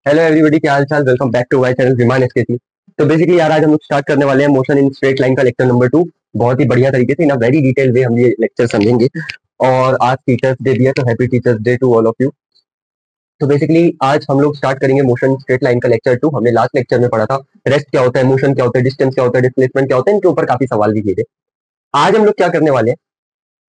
Hello everybody, क्या हाल चाल। Welcome back to my channel Viman SKC. तो बेसिकली यार आज हम लोग स्टार्ट करने वाले हैं मोशन इन स्ट्रेट लाइन का लेक्चर नंबर 2। बहुत ही बढ़िया तरीके से इन वेरी डिटेल वे हम ये लेक्चर समझेंगे। और आज टीचर्स डे भी है, तो happy teachers day to all of you. तो बेसिकली आज हम लोग स्टार्ट करेंगे मोशन स्ट्रेट लाइन का लेक्चर 2। हमने लास्ट लेक्चर में पढ़ा था रेस्ट क्या होता है, मोशन क्या होता है, डिस्टेंस क्या होता है, डिस्प्लेसमेंट क्या होता है। इनके ऊपर काफी सवाल भी किए थे। आज हम लोग क्या करने वाले हैं,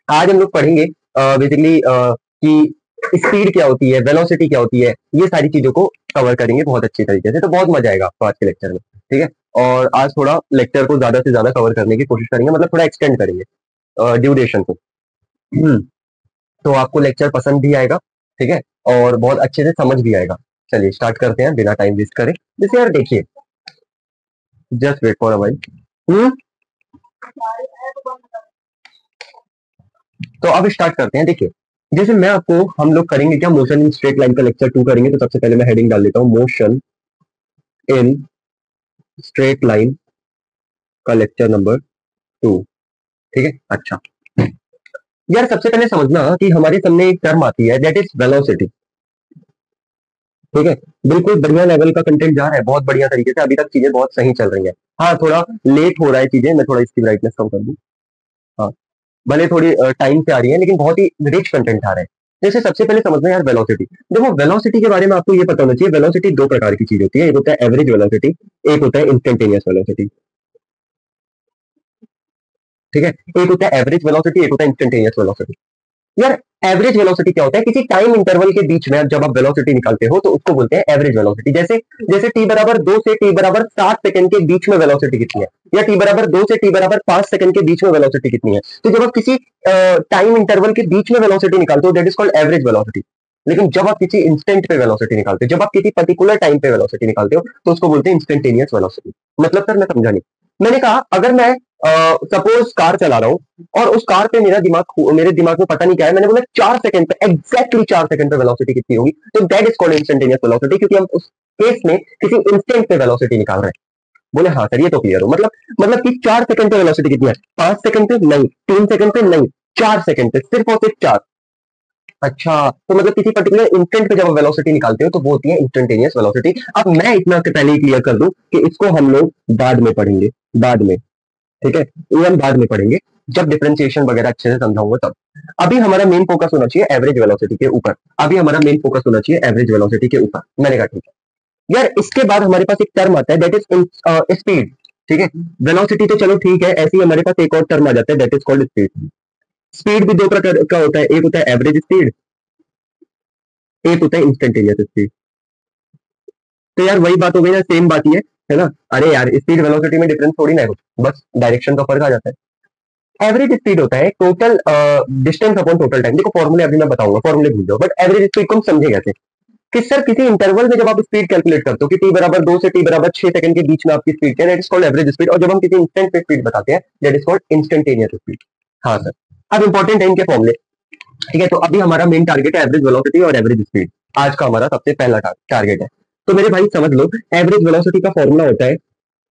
आज हम लोग पढ़ेंगे बेसिकली कि स्पीड क्या होती है, वेलोसिटी क्या होती है, ये सारी चीजों को कवर करेंगे बहुत अच्छी तरीके से। तो बहुत मजा आएगा आपको आज के लेक्चर में, ठीक है। और आज थोड़ा लेक्चर को ज्यादा से ज्यादा कवर करने की कोशिश करेंगे, मतलब थोड़ा एक्सटेंड करेंगे ड्यूरेशन को। तो आपको लेक्चर पसंद भी आएगा, ठीक है, और बहुत अच्छे से समझ भी आएगा। चलिए स्टार्ट करते हैं बिना टाइम वेस्ट करे। जैसे यार देखिए, just wait for a while. तो अब स्टार्ट करते हैं। देखिए, जैसे मैं आपको, हम लोग करेंगे क्या, मोशन इन स्ट्रेट लाइन का लेक्चर 2 करेंगे। तो सबसे पहले मैं हेडिंग डाल देता हूँ, मोशन इन स्ट्रेट लाइन का लेक्चर नंबर 2। ठीक है, अच्छा यार सबसे पहले समझना कि हमारे सामने एक टर्म आती है, दैट इज वेलोसिटी। ठीक है, बिल्कुल बढ़िया लेवल का कंटेंट जा रहा है, बहुत बढ़िया तरीके से। अभी तक चीजें बहुत सही चल रही है। हाँ, थोड़ा लेट हो रहा है चीजें, मैं थोड़ा इसकी ब्राइटनेस कम कर दूं। हाँ, भले थोड़ी टाइम से आ रही है, लेकिन बहुत ही रिच कंटेंट आ रहा है। जैसे सबसे पहले समझना यार वेलोसिटी। देखो, वेलोसिटी के बारे में आपको ये पता होना चाहिए, वेलोसिटी दो प्रकार की चीज होती है। एक होता है एवरेज वेलोसिटी, एक होता है इंस्टेंटेनियस वेलोसिटी। ठीक है, एक होता है एवरेज वेलोसिटी, एक होता है इंस्टेंटेनियस वेलोसिटी। यार एवरेज वेलोसिटी क्या होता है, किसी टाइम इंटरवल के बीच में जब आप वेलोसिटी निकालते हो तो उसको बोलते हैं एवरेज वेलोसिटी। जैसे जैसे टी बराबर 2 से टी बराबर 7 सेकंड के बीच में वेलोसिटी कितनी है, या टी बराबर 2 से टी बराबर 5 सेकंड के बीच में वेलोसिटी कितनी है। तो जब आप किसी टाइम इंटरवल के बीच में वेलोसिटी निकालते हो, that is called average velocity. लेकिन जब आप किसी इंस्टेंट पे वेलोसिटी निकालते हो, जब आप किसी पर्टिकुलर टाइम पे वेलोसिटी निकालते हो, तो उसको बोलते हैं इंस्टेंटेनियस वेलोसिटी। मतलब सर मैं समझा नहीं। मैंने कहा अगर मैं सपोज कार चला रहा हूँ और उस कार पे मेरे दिमाग में पता नहीं क्या है, मैंने बोला 4 सेकंड पे, एग्जैक्टली 4 सेकंड पे वेलोसिटी कितनी होगी, तो that is called instantaneous velocity, क्योंकि हम उस केस में किसी इंस्टेंट पे वेलोसिटी निकाल रहे हैं। बोले हाँ सर, ये तो क्लियर हो। मतलब कि 4 सेकंड पे वेलोसिटी कितनी है, 5 सेकंड पे नहीं, 3 सेकंड पे नहीं, 4 सेकंड पे, सिर्फ और सिर्फ 4। अच्छा, तो मतलब किसी पर्टिकुलर इंस्टेंट पे जब वेलोसिटी निकालते हो तो वो होती है इंस्टेंटेनियस वेलोसिटी। अब मैं इतना से पहले ही क्लियर कर दूं कि इसको हम लोग बाद में पढ़ेंगे, बाद में। ठीक है, ये हम बाद में पढ़ेंगे, जब डिफरेंशिएशन वगैरह अच्छे से समझाऊंगा तब। अभी हमारा मेन फोकस होना चाहिए एवरेज वेलोसिटी के ऊपर। अभी हमारा मेन फोकस होना चाहिए एवरेज वेलोसिटी के ऊपर। मैंने कहा ठीक है यार। इसके बाद हमारे पास एक टर्म आता है, दैट इज स्पीड। ठीक है, वेलोसिटी तो चलो ठीक है, ऐसे ही हमारे पास एक और टर्म आ जाता है, that is called speed. Speed भी दो प्रकार का होता है, एक होता है एवरेज स्पीड, एक होता है इंस्टेंटेनियस स्पीड। तो यार वही बात हो गई ना, सेम बात ही है ना। अरे यार स्पीड वेलोसिटी में डिफरेंस थोड़ी ना है कुछ, बस डायरेक्शन का फर्क आ जाता है। एवरेज स्पीड होता है total distance upon total time. देखो फॉर्मूले अभी मैं बताऊंगा, फॉर्मूले भूल जाओ, बट एवरेज स्पीड को हम समझे कैसे, कि सर किसी इंटरवल में जब आप स्पीड कैलकुलेट करते हो कि टी बराबर 2 से टी बराबर 6 सेकंड के बीच में आपकी स्पीड क्या है, that is called average speed. और जब हम किसी इंस्टेंट पे स्पीड बताते हैं, that is called instantaneous speed. हाँ सर, अब इंपॉर्टेंट है इनके फॉर्मूले। ठीक है, तो अभी हमारा मेन टारगेट है एवरेज वेलोसिटी और एवरेज स्पीड। आज का हमारा सबसे पहला टारगेट है। तो मेरे भाई समझ लो, एवरेज वेलोसिटी का फॉर्मूला होता है,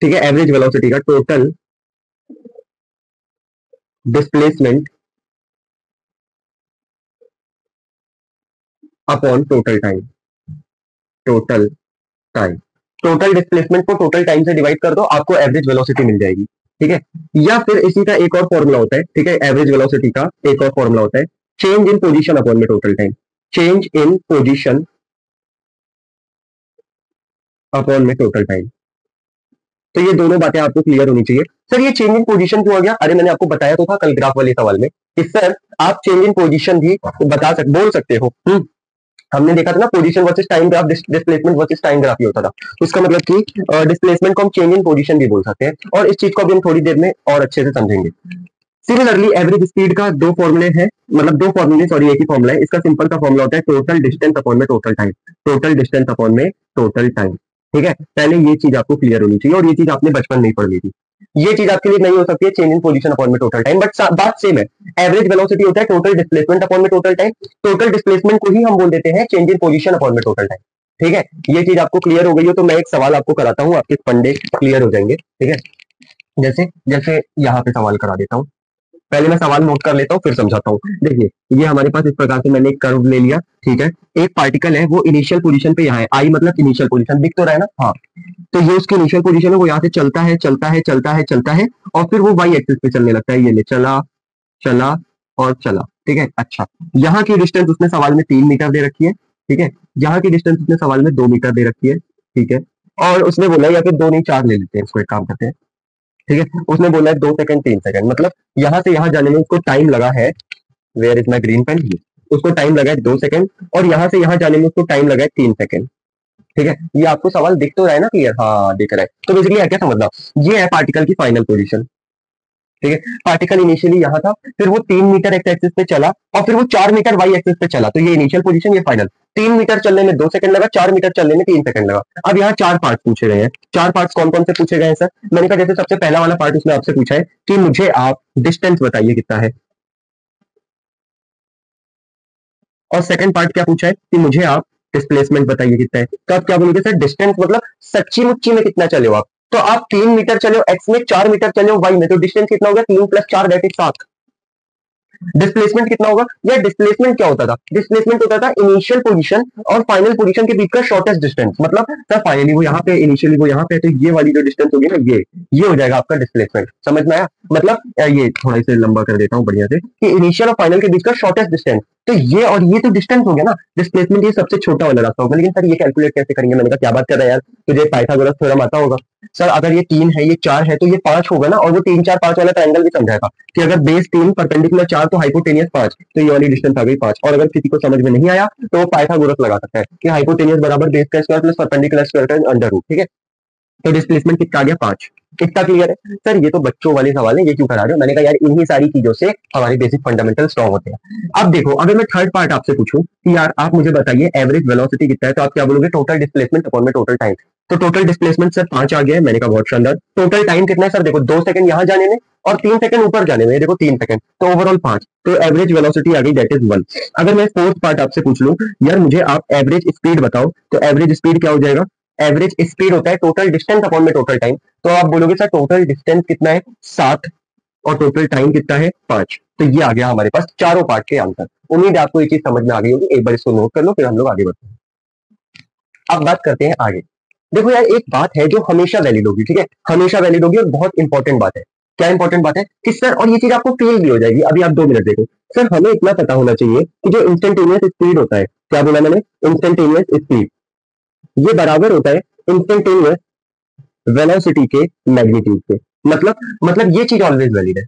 ठीक है, एवरेज वेलोसिटी का total displacement upon total time. Total time, total displacement को टोटल टाइम से डिवाइड कर दो, आपको एवरेज वेलोसिटी मिल जाएगी। ठीक है, या फिर इसी का एक और फॉर्मूला होता है, ठीक है, एवरेज वेलोसिटी का एक और फॉर्मूला होता है, चेंज इन पोजीशन अपॉन में total time. Change in position upon में टोटल टाइम। तो ये दोनों बातें आपको क्लियर होनी चाहिए। सर ये चेंज इन पोजीशन क्यों आ गया, अरे मैंने आपको बताया तो था कल ग्राफ वाले सवाल में कि सर आप चेंज इन पोजीशन भी बोल सकते हो। हमने देखा था ना, position versus time graph, displacement versus time graph ही होता था। उसका मतलब कि डिस्प्लेसमेंट को हम चेंज इन पोजीशन भी बोल सकते हैं, और इस चीज को भी हम थोड़ी देर में और अच्छे से समझेंगे। सिमिलरली एवरेज स्पीड का दो फॉर्मूले हैं, मतलब दो फॉर्मूले, सॉरी एक ही फॉर्मूला है। इसका सिंपल सा फॉर्मूला होता है टोटल डिस्टेंस अपॉन में total time. Total distance upon में टोटल टाइम। ठीक है, पहले ये चीज आपको क्लियर होनी चाहिए, और ये चीज आपने बचपन में ही पढ़ ली थी। ये चीज आपके लिए नहीं हो सकती है चेंज इन पोजीशन अपॉन में टोटल टाइम, बट बात सेम है। एवरेज वेलोसिटी होता है टोटल डिस्प्लेसमेंट अपॉन में टोटल टाइम। टोटल डिस्प्लेसमेंट को ही हम बोल देते हैं चेंज इन पोजीशन अपॉन में टोटल टाइम। ठीक है, ये चीज आपको क्लियर हो गई हो तो मैं एक सवाल आपको कराता हूँ, आपके फंडे क्लियर हो जाएंगे। ठीक है, जैसे जैसे यहाँ पे सवाल करा देता हूँ। पहले मैं सवाल नोट कर लेता हूँ फिर समझाता हूँ। देखिए ये हमारे पास इस प्रकार से मैंने एक कर्व ले लिया, ठीक है। एक पार्टिकल है वो इनिशियल पोजीशन पे यहाँ है, आई मतलब इनिशियल पोजीशन, दिख तो रहा है ना, हाँ। तो ये उसकी इनिशियल पोजीशन है, वो यहाँ से चलता है चलता है चलता है चलता है और फिर वो वाई एक्सिस पे चलने लगता है, ये ले चला चला और चला, ठीक है। अच्छा, यहाँ की डिस्टेंस उसने सवाल में 3 मीटर दे रखी है, ठीक है। यहाँ की डिस्टेंस उसने सवाल में 2 मीटर दे रखी है, ठीक है। और उसने बोला या फिर 2 नहीं 4 ले लेते हैं, इसको एक काम करते हैं, ठीक है। उसने बोला है 2 सेकंड 3 सेकंड, मतलब यहाँ से यहाँ जाने में उसको टाइम लगा है, where is my green pen, उसको टाइम लगा है 2 सेकंड और यहाँ से यहाँ जाने में उसको टाइम लगा है 3 सेकंड, ठीक है। ये आपको सवाल दिख तो रहा है ना, क्लियर, हाँ दिख रहा है। तो बेसिकली है क्या समझना, ये है पार्टिकल की फाइनल पोजीशन, ठीक है। पार्टिकल इनिशियली यहाँ था, फिर वो 3 मीटर एक्स एक्सिस पे चला और फिर वो 4 मीटर वाई एक्सिस पे चला, तो ये इनिशियल पोजीशन, ये फाइनल। 3 मीटर चलने में 2 सेकंड लगा, 4 मीटर चलने में 3 सेकंड लगा। अब यहाँ 4 पार्ट पूछे गए हैं, 4 पार्ट कौन कौन से पूछे गए हैं सर? मैंने कहा जैसे सबसे पहला वाला पार्ट उसने आपसे पूछा है कि मुझे आप डिस्टेंस बताइए कितना है, और सेकंड पार्ट क्या पूछा है कि मुझे आप डिस्प्लेसमेंट बताइए कितना है। तो आप क्या बोलोगे सर? डिस्टेंस मतलब सच्ची मुच्ची में कितना चले हो आप। तो आप 3 मीटर चले हो एक्स में, 4 मीटर चले हो वाई में, तो डिस्टेंस कितना हो गया? 3 + 4 दैट इज 7। डिस्प्लेसमेंट कितना होगा? या डिस्प्लेसमेंट क्या होता था? डिस्प्लेसमेंट होता था इनिशियल पोजीशन और फाइनल पोजीशन के बीच का शॉर्टेस्ट डिस्टेंस। मतलब सर फाइनली वो यहाँ पे, इनिशियली वो यहाँ पे, तो ये वाली जो डिस्टेंस होगी ना, ये हो जाएगा आपका डिस्प्लेसमेंट। समझ में आया? मतलब ये थोड़ा इसे लंबा कर देता हूँ बढ़िया से, कि इनिशियल और फाइनल के बीच का शॉर्टेस्ट डिस्टेंस, तो ये और ये तो डिस्टेंस हो गया ना। डिस्प्लेसमेंट ये सबसे छोटा वाला रास्ता होगा। लेकिन सर ये कैलकुलेट कैसे करेंगे? मैंने कहा क्या बात कर रहा है यार, तुझे पाइथागोरस थ्योरम आता होगा। सर अगर ये 3 है, ये 4 है, तो ये 5 होगा ना, और वो 3 4 5 वाला ट्रायंगल भी समझाएगा कि अगर बेस 3 परपेंडिकुलर 4 तो हाइपोटेनियस 5, तो ये वाली डिस्टेंस आ गई 5। और अगर किसी को समझ में नहीं आया तो वो पाइथागोरस लगा सकता है कि हाइपोटेनियस बराबर बेस का square plus perpendicular square under root, ठीक है। तो डिस्प्लेसमेंट कितना आ गया? 5। कितना क्लियर है सर? ये तो बच्चों वाले सवाल है, ये क्यों करा रहे हो? मैंने कहा यार इन्हीं सारी चीजों से हमारे बेसिक फंडामेंटल स्ट्रॉन्ग होते हैं। अब देखो, अगर मैं थर्ड पार्ट आपसे पूछूं कि यार आप मुझे बताइए एवरेज वेलोसिटी कितना है, तो आप क्या बोलोगे? टोटल डिस्प्लेसमेंट अपॉन में टोटल टाइम। तो टोटल डिस्प्लेसमेंट सर 5 आ गया है। मैंने कहा बहुत शानदार। टोटल टाइम कितना है सर? देखो 2 सेकंड यहाँ जाने में और 3 सेकंड ऊपर जाने में, देखो 3 सेकंड, तो ओवरऑल 5। तो एवरेज वेलोसिटी आ गई, दैट इज 1। अगर मैं फोर्थ पार्ट आपसे पूछ लूं, यार मुझे आप एवरेज स्पीड बताओ, तो एवरेज स्पीड क्या हो जाएगा? एवरेज स्पीड होता है टोटल डिस्टेंस अपॉन में टोटल टाइम। तो आप बोलोगे सर टोटल डिस्टेंस कितना है? 7 और टोटल टाइम कितना है? 5। तो ये आ गया हमारे पास चारों पार्ट के आंसर। उम्मीद है आपको ये चीज समझ में आ गई होगी। एक बार इसको नोट कर लो, फिर हम लोग आगे बढ़ते हैं। अब बात करते हैं आगे। देखो यार एक बात है जो हमेशा वैलिड होगी, ठीक है, हमेशा वैलिड होगी और बहुत इंपॉर्टेंट बात है। क्या इंपॉर्टेंट बात है कि सर, और ये चीज आपको फील भी हो जाएगी, अभी आप 2 मिनट देखो। सर हमें इतना पता होना चाहिए कि जो इंस्टेंटेनियस स्पीड होता है, क्या बोला मैंने? इंस्टेंटेनियस स्पीड, ये बराबर होता है इंस्टेंटेनियस वेलोसिटी के मैग्नीट्यूड के। मतलब ये चीज ऑलवेज वैलिड है।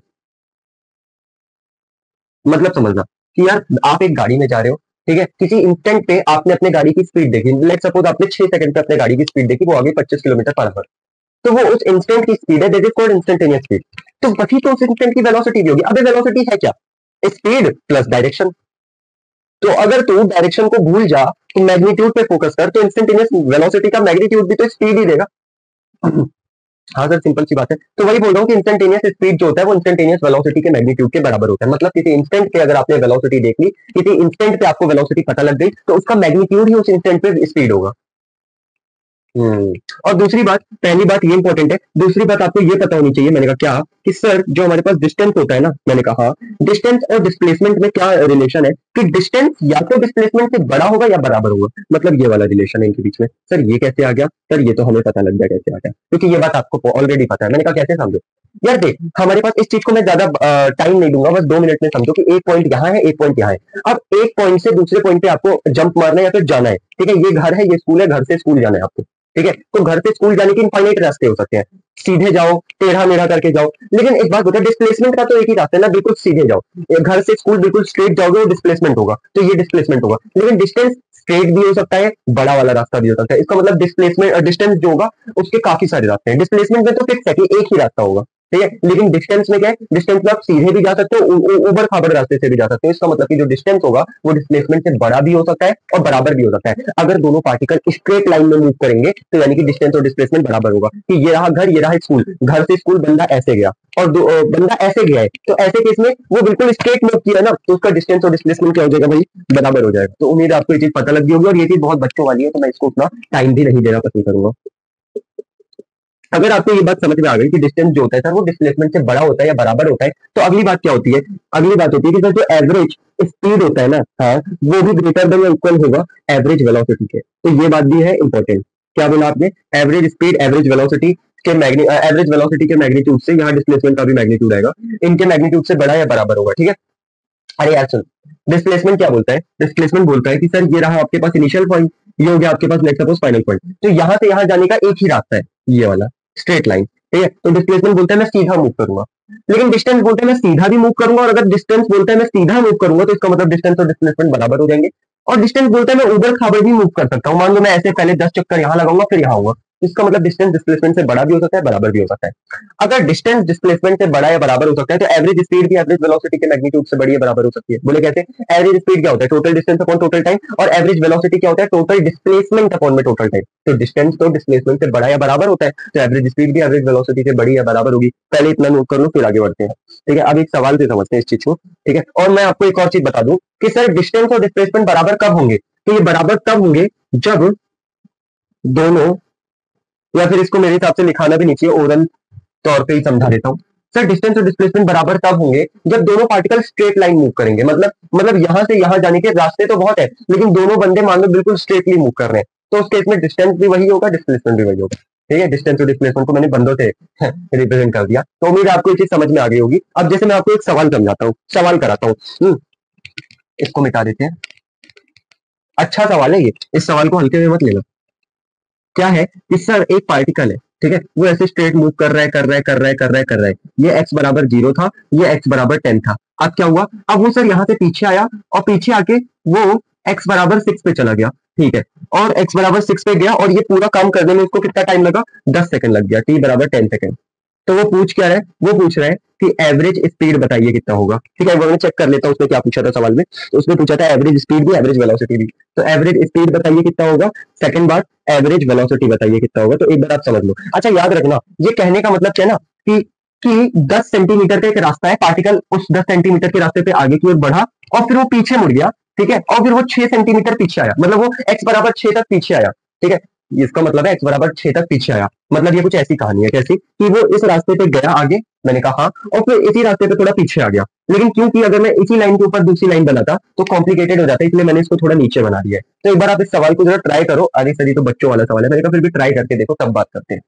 मतलब समझना कि यार आप एक गाड़ी में जा रहे हो, ठीक है, किसी इंस्टेंट पे आपने अपने गाड़ी की स्पीड देखी, लेट सपोज आपने 6 सेकंड पे अपने गाड़ी की स्पीड देखी, वो आ गई 25 किलोमीटर पर आवर। तो वो उस इंस्टेंट की स्पीड है, that is called instantaneous speed. तो वही तो उस इंस्टेंट की वेलोसिटी भी होगी। अबे वेलोसिटी है क्या? Speed plus direction. तो अगर तू डायरेक्शन को भूल जा, तो मैग्नीट्यूड पे फोकस कर, तो इंस्टेंटेनियस वेलोसिटी का मैग्नीट्यूड भी तो स्पीड ही देगा। हाँ सर सिंपल सी बात है। तो वही बोल रहा हूँ कि इंस्टेंटेनियस स्पीड जो होता है वो इंस्टेंटेनियस वेलोसिटी के मैग्नीट्यूड के बराबर होता है। मतलब किसी इंस्टेंट पे अगर आपने वेलोसिटी देख ली, किसी इंस्टेंट पे आपको वेलोसिटी पता लग गई, तो उसका मैग्नीट्यूड ही उस इंस्टेंट पे स्पीड होगा। और दूसरी बात, पहली बात ये इंपॉर्टेंट है, दूसरी बात आपको ये पता होनी चाहिए, मैंने कहा क्या, कि सर जो हमारे पास डिस्टेंस होता है ना, मैंने कहा डिस्टेंस और डिस्प्लेसमेंट में क्या रिलेशन है, कि डिस्टेंस या तो डिस्प्लेसमेंट से बड़ा होगा या बराबर होगा। मतलब ये वाला रिलेशन है इनके बीच में। सर ये कैसे आ गया? सर ये तो हमें पता लग गया कैसे आ गया, क्योंकि ये बात आपको ऑलरेडी पता है। मैंने कहा कैसे समझो? यार देख, हमारे पास इस चीज को मैं ज्यादा टाइम नहीं दूंगा, बस 2 मिनट में समझो कि एक पॉइंट यहाँ है, एक पॉइंट यहाँ है। अब एक पॉइंट से दूसरे पॉइंट पे आपको जंप मारना है या फिर जाना है, ठीक है। ये घर है, ये स्कूल है, घर से स्कूल जाना है आपको, ठीक है। तो घर से स्कूल जाने के इनफाइनाइट रास्ते हो सकते हैं, सीधे जाओ, टेढ़ा मेढ़ा करके जाओ। लेकिन एक बात बता, डिस्प्लेसमेंट का तो एक ही रास्ता है ना, बिल्कुल सीधे जाओ। घर से स्कूल बिल्कुल स्ट्रेट जाओगे, वो डिस्प्लेसमेंट होगा, तो ये डिस्प्लेसमेंट होगा। लेकिन डिस्टेंस स्ट्रेट भी हो सकता है, बड़ा वाला रास्ता भी हो सकता है। इसका मतलब डिस्प्लेसमेंट और डिस्टेंस जो होगा उसके काफी सारे रास्ते हैं। डिस्प्लेसमेंट में तो फिक्स है कि एक ही रास्ता होगा, ठीक है। लेकिन डिस्टेंस में क्या है? डिस्टेंस में आप सीधे भी जा सकते हो, ऊबड़ खाबड़ रास्ते से भी जा सकते हो। इसका मतलब कि जो डिस्टेंस होगा वो डिस्प्लेसमेंट से बड़ा भी हो सकता है और बराबर भी हो सकता है। अगर दोनों पार्टिकल स्ट्रेट लाइन में मूव करेंगे, तो यानी कि डिस्टेंस और डिस्प्लेसमेंट बराबर होगा। कि ये रहा घर, ये रहा स्कूल, घर से स्कूल बंदा ऐसे गया और बंदा ऐसे गया है, तो ऐसे केस में वो बिल्कुल स्ट्रेट मूव किया ना, तो उसका डिस्टेंस और डिस्प्लेसमेंट क्या हो जाएगा भाई? बराबर हो जाएगा। तो उम्मीद है आपको ये चीज पता लग गई होगी, और ये चीज बहुत बच्चों वाली है, तो मैं इसको उतना टाइम भी नहीं देना पसंद करूंगा। अगर आपको ये बात समझ में आ गई कि डिस्टेंस जो होता है सर वो डिस्प्लेसमेंट से बड़ा होता है या बराबर होता है, तो अगली बात क्या होती है, अगली बात होती है कि सर जो एवरेज स्पीड होता है ना, हाँ, वो भी ग्रेटर देन या इक्वल होगा एवरेज वेलोसिटी के। तो ये बात भी है इंपॉर्टेंट। क्या बोला आपने, एवरेज स्पीड एवरेज वेलोसिटी के एवरेज वेलोसिटी के मैग्नीट्यूड से यहाँ डिस्प्लेसमेंट का भी मैग्नीट्यूड आएगा, इनके मैग्नीट्यूड से बड़ा या बराबर होगा, ठीक है। अरे यार सुन, डिस्प्लेसमेंट क्या बोलता है, डिस्प्लेसमेंट बोलता है कि सर ये रहा आपके पास इनिशियल पॉइंट, ये हो गया आपके पास लेट्स सपोज फाइनल पॉइंट, तो यहाँ से यहाँ जाने का एक ही रास्ता है, ये वाला स्ट्रेट लाइन, ठीक है। तो डिस्प्लेसमेंट बोलता है मैं सीधा मूव करूंगा, लेकिन डिस्टेंस बोलता है मैं सीधा भी मूव करूंगा, और अगर डिस्टेंस बोलता है मैं सीधा मूव करूंगा तो इसका मतलब डिस्टेंस और डिस्प्लेसमेंट बराबर हो जाएंगे। और डिस्टेंस बोलता है मैं ऊबड़ खाबड़ भी मूव कर सकता हूँ, मान लो मैं ऐसे पहले 10 चक्कर यहाँ लगाऊंगा फिर यहाँ आऊंगा, इसका मतलब डिस्टेंस डिस्प्लेसमेंट से बड़ा भी हो सकता है बराबर भी हो सकता है। अगर डिस्टेंस डिस्प्लेसमेंट से बड़ा या बराबर हो सकता है तो एवरेज स्पीड भी एवरेज वेलोसिटी के मैग्नीट्यूड से बड़ी या बराबर हो सकती है। बोले कैसे, एवरेज स्पीड क्या होता है, total distance upon total time, और एवरेज वेलोसिटी क्या होता है, टोटल डिस्प्लेसमेंट अपॉन में टोटल टाइम। तो डिस्टेंस तो डिस्प्लेसमेंट से बड़ा या बराबर होता है, तो एवरेज स्पीड भी एवरेज वेलोसिटी से बड़ी या बराबर होगी। पहले इतना नोट कर लो फिर आगे बढ़ते हैं, ठीक है। अब एक सवाल से समझते हैं इस चीज को, ठीक है। और मैं आपको एक और चीज बता दूं कि सर डिस्टेंस और डिस्प्लेसमेंट बराबर कब होंगे, तो ये बराबर तब होंगे जब दोनों, या फिर इसको मेरे हिसाब से लिखाना भी नहीं चाहिए, ओरल तौर पे ही समझा देता हूँ। सर डिस्टेंस और डिस्प्लेसमेंट बराबर तब होंगे जब दोनों पार्टिकल स्ट्रेट लाइन मूव करेंगे, मतलब यहां से यहां जाने के रास्ते तो बहुत है, लेकिन दोनों बंदे मान लो बिल्कुल स्ट्रेटली मूव कर रहे हैं, तो उस केस में डिस्टेंस भी वही होगा डिस्प्लेसमेंट भी वही होगा, ठीक है। डिस्टेंस और डिस्प्लेसमेंट को मैंने बंदों से रिप्रेजेंट कर दिया, तो उम्मीद है आपको ये चीज समझ में आ गई होगी। अब जैसे मैं आपको एक सवाल समझाता हूँ, सवाल कराता हूँ, इसको मिटा देते हैं। अच्छा सवाल है ये, इस सवाल को हल्के में मत लेना। क्या है कि सर एक पार्टिकल है, ठीक है, वो ऐसे स्ट्रेट मूव कर रहा है कर रहा है कर रहा है कर रहा है कर रहा है, ये x बराबर 0 था, ये x बराबर 10 था। अब क्या हुआ, अब वो सर यहाँ से पीछे आया और पीछे आके वो x बराबर 6 पे चला गया, ठीक है, और x बराबर 6 पे गया और ये पूरा काम करने में उसको कितना टाइम लगा, 10 सेकंड लग गया, t बराबर 10 सेकंड। तो वो पूछ क्या रहा है, वो पूछ रहा है कि एवरेज स्पीड बताइए कितना होगा, ठीक है। मैं चेक कर लेता हूँ उसने क्या पूछा था सवाल में, तो उसने पूछा था एवरेज स्पीड भी एवरेज वेलोसिटी भी, तो एवरेज स्पीड बताइए कितना होगा, सेकंड बात एवरेज वेलोसिटी बताइए कितना होगा। तो एक बार आप समझ लो। अच्छा याद रखना, ये कहने का मतलब क्या है ना कि 10 सेंटीमीटर का एक रास्ता है, पार्टिकल उस 10 सेंटीमीटर के रास्ते पे आगे की ओर बढ़ा और फिर वो पीछे मुड़ गया, ठीक है, और फिर वो 6 सेंटीमीटर पीछे आया, मतलब वो x बराबर 6 तक पीछे आया, ठीक है। इसका मतलब है x बराबर 6 तक पीछे आया, मतलब ये कुछ ऐसी कहानी है, कैसी कि वो इस रास्ते पे गया आगे, मैंने कहा हाँ, और फिर इसी रास्ते पे थोड़ा पीछे आ गया, लेकिन क्योंकि अगर मैं इसी लाइन के ऊपर दूसरी लाइन बनाता तो कॉम्प्लिकेटेड हो जाता, इसलिए मैंने इसको थोड़ा नीचे बना दिया है। तो एक बार आप इस सवाल को जरा ट्राई करो, आधी सदी तो बच्चों वाला सवाल है, मैंने कहा फिर भी ट्राई करके देखो तब बात करते हैं।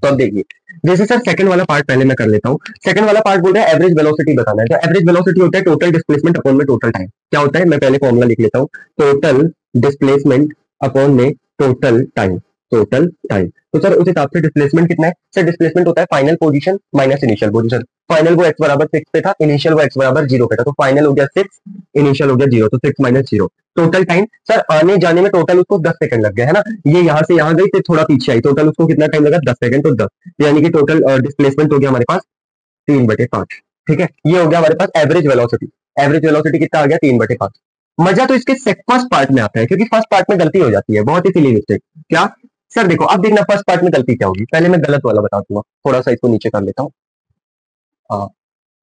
तो अब देखिए, जैसे सर सेकंड वाला पार्ट पहले मैं कर लेता हूँ। सेकंड वाला पार्ट बोल रहा है एवरेज वेलोसिटी बताना है, तो एवरेज वेलोसिटी होता है टोटल डिस्प्लेसमेंट अपॉन में टोटल टाइम। क्या होता है, मैं पहले फॉर्मूला लिख लेता हूँ, टोटल डिस्प्लेसमेंट अपॉन में टोटल टाइम, टोटल टाइम। तो सर उस हिसाब से डिस्प्लेसमेंट कितना है, सर डिस्प्लेसमेंट होता है final position minus initial position. Final वो x बराबर 6 पे था, इनिशियल वो x बराबर 0 पे था, तो फाइनल हो गया 6, इनिशियल हो गया 0, तो 6 माइनस 0। टोटल टाइम सर आने जाने में टोटल उसको 10 सेकंड लग गया है ना, ये यहाँ से यहाँ गई फिर थोड़ा पीछे आई, टोटल उसको कितना टाइम लगा, 10 सेकंड, तो 10, यानी कि टोटल डिस्प्लेसमेंट हो गया हमारे पास 3/5, ठीक है। ये हो गया हमारे पास एवरेज वेलोसिटी। एवरेज वेलोसिटी कितना आ गया, 3/5। मजा तो इसके फर्स्ट पार्ट में आता है, क्योंकि फर्स्ट पार्ट में गलती हो जाती है, बहुत ही सिली मिस्टेक। क्या सर देखो, अब देखना फर्स्ट पार्ट में गलती क्या होगी, पहले मैं गलत वाला बता दूंगा, थोड़ा सा इसको नीचे कर लेता हूँ, हाँ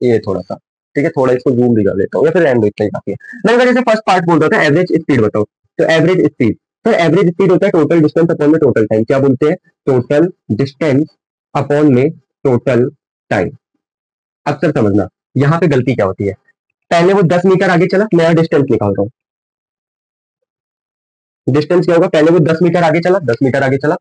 ये थोड़ा सा, ठीक है, थोड़ा इसको जूम भी कर लेता हूँ, या फिर रहने दो इतना ही काफी है। मैंने कहा जैसे फर्स्ट पार्ट बोल रहा था एवरेज स्पीड बताओ, तो एवरेज स्पीड, तो एवरेज स्पीड होता है टोटल डिस्टेंस अपॉन में टोटल टाइम। क्या बोलते हैं, टोटल डिस्टेंस अपॉन में टोटल टाइम। अब सर समझना यहाँ पे गलती क्या होती है, पहले वो 10 मीटर आगे चला, मैं डिस्टेंस निकाल रहा हूँ, डिस्टेंस क्या होगा, पहले वो 10 मीटर आगे चला, 10 मीटर आगे चला,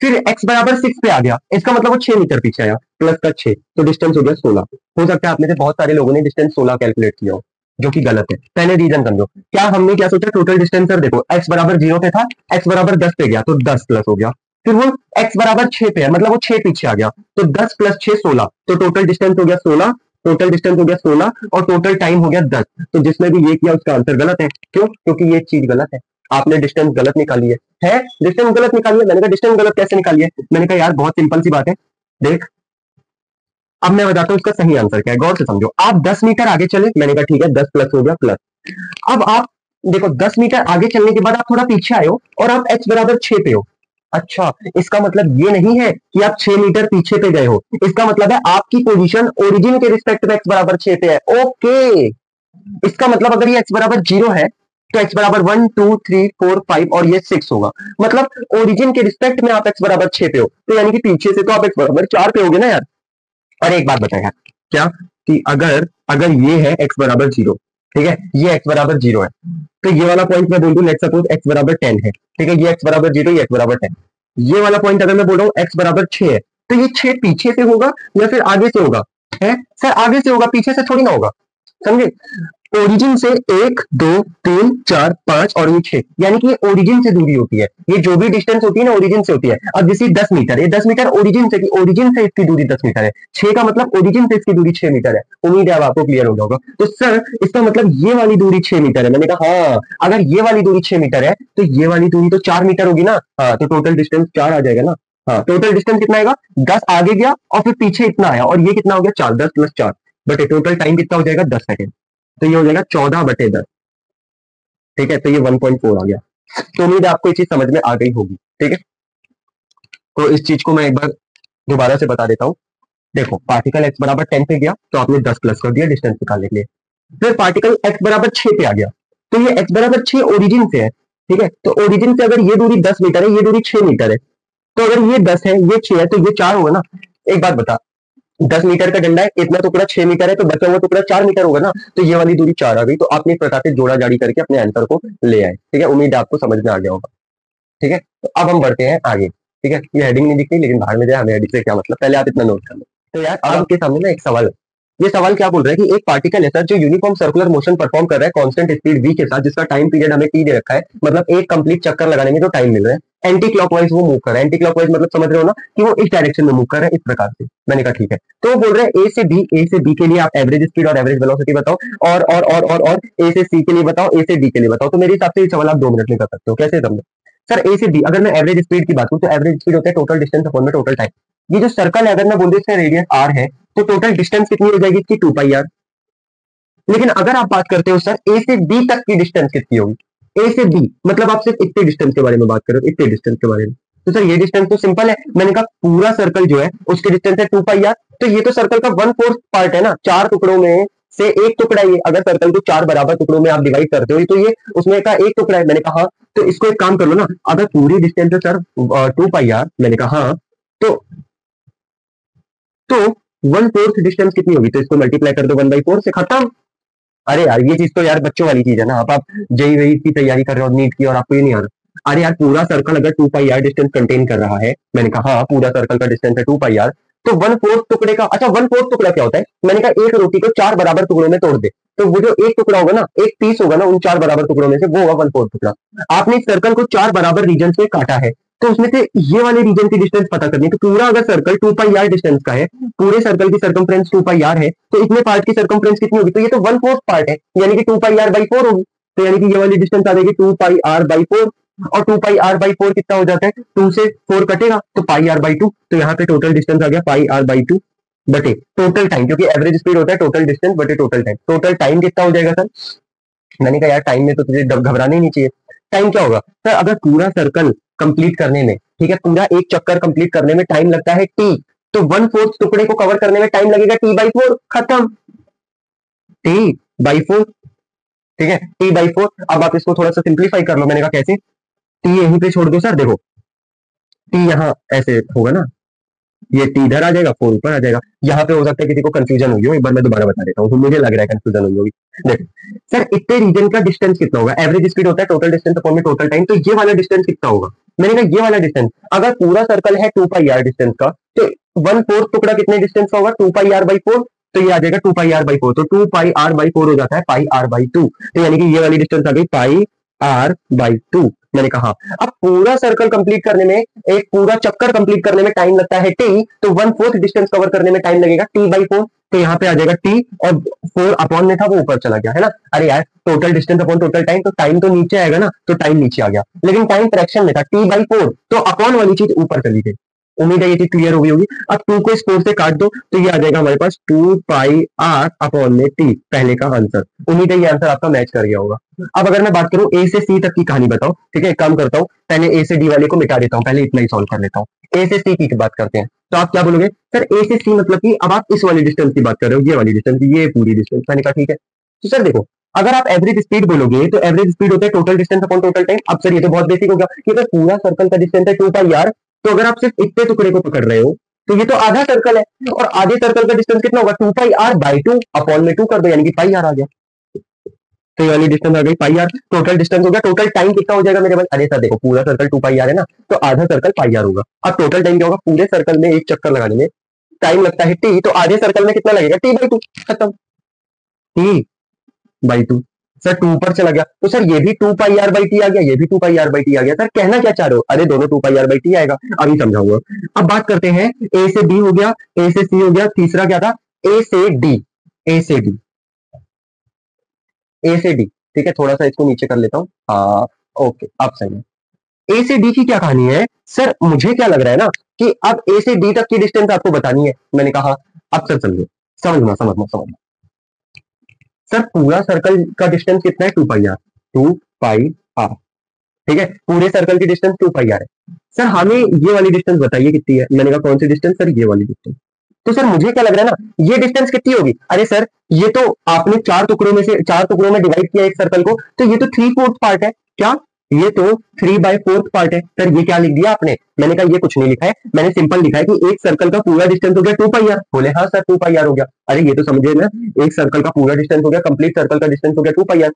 फिर x बराबर 6 पे आ गया, इसका मतलब वो 6 मीटर पीछे आया, प्लस का 6, तो डिस्टेंस हो गया 16। हो सकता है आप में से बहुत सारे लोगों ने डिस्टेंस 16 कैलकुलेट किया हो, जो कि गलत है। पहले रीजन समझो, क्या हमने क्या सोचा, टोटल डिस्टेंस सर देखो x बराबर 0 पे था, x बराबर 10 पे गया तो 10 प्लस हो गया, फिर वो x बराबर 6 पे है, मतलब वो 6 पीछे आ गया, तो 10 प्लस 6 16, तो टोटल डिस्टेंस हो गया 16, टोटल डिस्टेंस हो गया 16, और टोटल टाइम हो गया 10। तो जिसने भी ये किया उसका आंसर गलत है, क्यों, क्योंकि ये चीज गलत है, आपने डिस्टेंस गलत निकाली है डिस्टेंस गलत निकाली है। मैंने कहा डिस्टेंस गलत कैसे निकाली है, मैंने कहा यार बहुत सिंपल सी बात है, देख अब मैं बताता हूँ इसका सही आंसर क्या है, गौर से समझो। आप 10 मीटर आगे चले, मैंने कहा ठीक है 10 प्लस हो गया प्लस, अब आप देखो 10 मीटर आगे चलने के बाद आप थोड़ा पीछे आए हो और आप x बराबर 6 पे हो। अच्छा, इसका मतलब ये नहीं है कि आप 6 मीटर पीछे पे गए हो, इसका मतलब है आपकी पोजीशन ओरिजिन के रिस्पेक्ट में x बराबर 6 पे है। ओके, इसका मतलब अगर ये x बराबर 0 है तो x बराबर 1 2 3 4 5 और ये 6 होगा। मतलब ओरिजिन के रिस्पेक्ट में आप x बराबर 6 पे हो, तो यानी कि पीछे से तो आप x बराबर 4 पे होगे ना यार। और एक बात बताया क्या कि अगर अगर ये है x बराबर 0, ठीक है, ये x बराबर 0 है, तो ये वाला पॉइंट मैं बोल दूं लेट्स सपोज x बराबर 10 है, ठीक है, ये x बराबर 0, ये x बराबर 10, ये वाला पॉइंट अगर मैं बोल रहा हूँ x बराबर 6 है, तो ये 6 पीछे से होगा या फिर आगे से होगा? है सर आगे से होगा, पीछे से थोड़ी ना होगा, समझे? ओरिजिन से 1 2 3 4 5 और ये 6, यानी कि ये ओरिजिन से दूरी होती है, ये जो भी डिस्टेंस होती है ना ओरिजिन से होती है। अब जैसे 10 मीटर, ये 10 मीटर ओरिजिन से, ओरिजिन से इसकी दूरी 10 मीटर है, 6 का मतलब ओरिजिन से इसकी दूरी 6 मीटर है। उम्मीद है अब आपको क्लियर हो गया होगा। तो सर इसका मतलब ये वाली दूरी 6 मीटर है। मैंने कहा हाँ, अगर ये वाली दूरी 6 मीटर है तो ये वाली दूरी तो 4 मीटर होगी ना। हाँ, तो टोटल डिस्टेंस 4 आ जाएगा ना। हाँ, टोटल डिस्टेंस कितना आएगा? 10 आगे गया और फिर पीछे इतना आया, और ये कितना हो गया? 4, 10 प्लस 4, बट टोटल टाइम कितना हो जाएगा? 10 सेकेंड। तो ये हो जाएगा 14/10, ठीक है, तो ये 1.4 आ गया। तो उम्मीद है आपको ये चीज समझ में आ गई होगी, ठीक है। तो इस चीज को मैं एक बार दोबारा से बता देता हूँ। देखो, पार्टिकल x बराबर 10 पे गया तो आपने 10 प्लस कर दिया डिस्टेंस निकालने के लिए। फिर पार्टिकल x बराबर 6 पे आ गया, तो ये x बराबर 6 ओरिजिन से है, ठीक है, तो ओरिजिन से अगर ये दूरी 10 मीटर है, ये दूरी 6 मीटर है, तो अगर ये 10 है ये 6 है तो ये 4 होगा ना। एक बात बता, 10 मीटर का डंडा है, इतना टुकड़ा 6 मीटर है, तो बचा हुआ टुकड़ा 4 मीटर होगा ना। तो ये वाली दूरी 4 आ गई, तो आपने इस प्रकार से जोड़ा जाड़ी करके अपने आंसर को ले आए, ठीक है। उम्मीद है आपको समझ में आ गया होगा, ठीक है। तो अब हम बढ़ते हैं आगे, ठीक है। ये हेडिंग नहीं दिखती लेकिन बाहर में जाए, हमें हेडिंग से क्या मतलब, पहले आप इतना नोट कर लो। तो यार अब आपके सामने ना एक सवाल है। ये सवाल क्या बोल रहा है कि एक पार्टिकल है सर जो यूनिफॉर्म सर्कुलर मोशन परफॉर्म कर रहा है कांस्टेंट स्पीड v के साथ, जिसका टाइम पीरियड हमें t दे रखा है, मतलब एक कंप्लीट चक्कर लगाने में जो टाइम मिल रहा है, एंटी क्लॉकवाइज वो मूव कर रहा है। एंटी क्लॉकवाइज मतलब समझ रहे हो ना कि वो इस डायरेक्शन में मूव कर रहा है, इस प्रकार से। मैंने कहा ठीक है। तो वो बोल रहे हैं ए से बी के लिए आप एवरेज स्पीड और एवरेज वेलोसिटी बताओ, और ए से सी के लिए बताओ, ए से डी के लिए बताओ। तो मेरे हिसाब से ये सवाल आप 2 मिनट में कर सकते हो। कैसे समझो सर? ए से बी अगर मैं एवरेज स्पीड की बात करूं तो एवरेज स्पीड होता है टोटल डिस्टेंस अपॉन में टोटल टाइम। ये जो सर्कल है अगर मैं बोल दूं इसका रेडियस r है, तो टोटल डिस्टेंस कितनी हो जाएगी इसकी? 2πr। लेकिन अगर आप बात करते हो सर ए से बी तक की डिस्टेंस कितनी होगी? ए से बी मतलब आप सिर्फ इतने डिस्टेंस के बारे में बात कर रहे हो, इतने डिस्टेंस के बारे में। तो सर ये डिस्टेंस तो सिंपल है, मैंने कहा पूरा सर्कल जो है उसकी डिस्टेंस है 2πr। तो ये तो सर्कल का 1/4 पार्ट है ना, 4 टुकड़ों में से एक टुकड़ा। ये अगर सर्कल को 4 बराबर टुकड़ों में आप डिवाइड करते हो तो ये उसमें का एक टुकड़ा है। मैंने कहा हाँ, तो इसको एक काम कर लो ना, अगर पूरी डिस्टेंस है सर 2πr, मैंने कहा हाँ, तो 1/4 डिस्टेंस कितनी होगी? तो इसको मल्टीप्लाई कर दो 1/4 से, खत्म। अरे यार ये चीज तो यार बच्चों वाली चीज है ना। आप जेई वेई की तैयारी कर रहे हो नीट की और आपको ये नहीं आ रहा। अरे यार पूरा सर्कल अगर 2πr डिस्टेंस कंटेन कर रहा है, मैंने कहा हाँ पूरा सर्कल का डिस्टेंस है 2πr, तो 1/4 टुकड़े का, अच्छा 1/4 टुकड़ा क्या होता है? मैंने कहा एक रोटी को 4 बराबर टुकड़ों में तोड़ दे, तो वो जो एक टुकड़ा होगा ना, एक पीस होगा ना उन 4 बराबर टुकड़ों में से, वो होगा 1/4 टुकड़ा। आपने इस सर्कल को 4 बराबर रीजन में काटा है, तो उसमें से ये वाले रीजन की डिस्टेंस पता करनी है। तो पूरा अगर सर्कल 2πr डिस्टेंस का है, पूरे सर्कल की सर्कमफ्रेंस 2πr है, तो इतने पार्ट की सर्कमफ्रेंस कितनी होगी? तो ये तो 1/4 पार्ट है, यानी कि 2πr/4 होगी। तो यानी कि ये वाली डिस्टेंस आ जाएगी 2πr/4, और 2πr/4 कितना हो जाता है? 2 से 4 कटेगा तो πr/2। तो यहाँ पे टोटल डिस्टेंस आ गया πr/2 बटे टोटल टाइम, क्योंकि एवरेज स्पीड होता है टोटल डिस्टेंस बटे टोटल टाइम। टोटल टाइम कितना हो जाएगा सर? मैंने कहा यार टाइम में तो तुझे घबराना ही नहीं चाहिए। टाइम क्या होगा सर? अगर पूरा सर्कल कंप्लीट करने में, ठीक है, पूरा एक चक्कर कंप्लीट करने में टाइम लगता है t, तो 1/4 टुकड़े को कवर करने में टाइम लगेगा t/4, खत्म। t/4, ठीक है, t/4। अब आप इसको थोड़ा सा सिंप्लीफाई कर लो। मैंने कहा कैसे? t यहीं पे छोड़ दो सर, देखो t यहाँ ऐसे होगा ना, ये टी इधर आ जाएगा, 4 ऊपर आ जाएगा। यहाँ पे हो सकता है किसी को कंफ्यूजन हुई हो, एक बार मैं दोबारा बता देता हूँ, तो मुझे लग रहा है कंफ्यूजन हुई होगी। देखो सर इतने रीजन का डिस्टेंस कितना होगा? एवरेज स्पीड होता है टोटल डिस्टेंस अपॉन में टोटल टाइम। तो ये वाला डिस्टेंस कितना होगा? मैंने कहा ये वाला डिस्टेंस, अगर पूरा सर्कल है 2πr डिस्टेंस का, तो 1/4 टुकड़ा कितने डिस्टेंस का होगा? 2πr/4। तो ये आ जाएगा 2πr/4, तो 2πr/4 हो जाता है πr/2। तो यानी कि ये वाली डिस्टेंस आ गई πr/2। मैंने कहा अब पूरा सर्कल कंप्लीट करने में, एक पूरा चक्कर कंप्लीट करने में टाइम लगता है t, तो 1/4 डिस्टेंस कवर करने में टाइम लगेगा t/4। तो यहाँ पे आ जाएगा t, और 4 अपॉन में था वो ऊपर चला गया है ना। अरे यार total distance upon total time, तो टाइम तो नीचे आएगा ना, तो टाइम नीचे आ गया, लेकिन टाइम फ्रैक्शन में था t/4, तो अपॉन वाली चीज ऊपर चली गई। उम्मीद है ये चीज क्लियर हो गई होगी। अब 2 को इस 4 से काट दो तो ये आ जाएगा हमारे पास 2πr अपॉन में t, पहले का आंसर। उम्मीद है ये आंसर आपका मैच कर गया होगा। अब अगर मैं बात करूं ए से सी तक की कहानी बताओ, ठीक है, एक काम करता हूं, पहले ए से डी वाले को मिटा देता हूं, पहले इतना ही सॉल्व कर लेता हूं। ए से सी की बात करते हैं, तो आप क्या बोलोगे सर? ए से सी मतलब कि अब आप इस वाली डिस्टेंस की बात कर रहे हो, ये वाली डिस्टेंस, ये पूरी डिस्टेंस। मैंने कहा ठीक है। तो सर देखो अगर आप एवरेज स्पीड बोलोगे तो एवरेज स्पीड होता है total distance upon total time. अब सर ये तो बहुत बेसिक हो गया कि अगर पूरा सर्कल का डिस्टेंस है 2 पाई आर, तो अगर आप सिर्फ इतने टुकड़े को पकड़ रहे हो तो ये तो आधा सर्कल है, और आधे सर्कल का डिस्टेंस कितना होगा 2 पाई आर/2 अपॉन में 2 कर दो, यानी कि पाई आर आ गया। तो ये वाली डिस्टेंस आ गई पाई आर, टोटल डिस्टेंस हो गया। टोटल टाइम कितना हो जाएगा मेरे भाई? अरे सर देखो पूरा सर्कल 2 पाई आर है ना, तो आधा सर्कल पाई आर होगा। अब टोटल टाइम क्या होगा? पूरे सर्कल में एक चक्कर लगाने में टाइम लगता है टी, तो आधे सर्कल में कितना लगेगा? टी/2, खत्म। टी/2। सर 2 पर चला गया तो सर ये भी 2 पाई आर/टी आ गया, ये भी 2 पाई आर/टी आ गया। सर कहना क्या चाह रहे हो? अरे दोनों 2 पाई आर/टी आएगा, अभी समझाऊंगा। अब बात करते हैं, ए से बी हो गया, ए से सी हो गया, तीसरा क्या था? ए से डी। ए से डी, ए से डी, ठीक है। थोड़ा सा इसको नीचे कर लेता हूँ, हाँ ओके अब सही है। ए से डी की क्या कहानी है? सर मुझे क्या लग रहा है ना कि अब ए से डी तक की डिस्टेंस आपको बतानी है। मैंने कहा अब सर समझो, समझना। सर पूरा सर्कल का डिस्टेंस कितना है? 2 पाई आर, 2 पाई आर, ठीक है। पूरे सर्कल की डिस्टेंस 2 पाई आर है। सर हमें ये वाली डिस्टेंस बताइए कितनी है। मैंने कहा कौन सी डिस्टेंस? सर ये वाली डिस्टेंस। तो सर मुझे क्या लग रहा है ना, ये डिस्टेंस कितनी होगी? अरे सर ये तो आपने 4 टुकड़ों में डिवाइड किया एक सर्कल को, तो ये तो 3/4 पार्ट है। क्या? ये तो 3/4 पार्ट है। सर ये क्या लिख दिया आपने? मैंने कहा ये कुछ नहीं लिखा है, मैंने सिंपल लिखा है कि एक सर्कल का पूरा डिस्टेंस हो गया 2 पाई आर। बोले हाँ सर 2 पाई आर हो गया। अरे ये तो समझे ना, एक सर्कल का पूरा डिस्टेंस हो गया, कंप्लीट सर्कल का डिस्टेंस हो गया 2 पाई आर।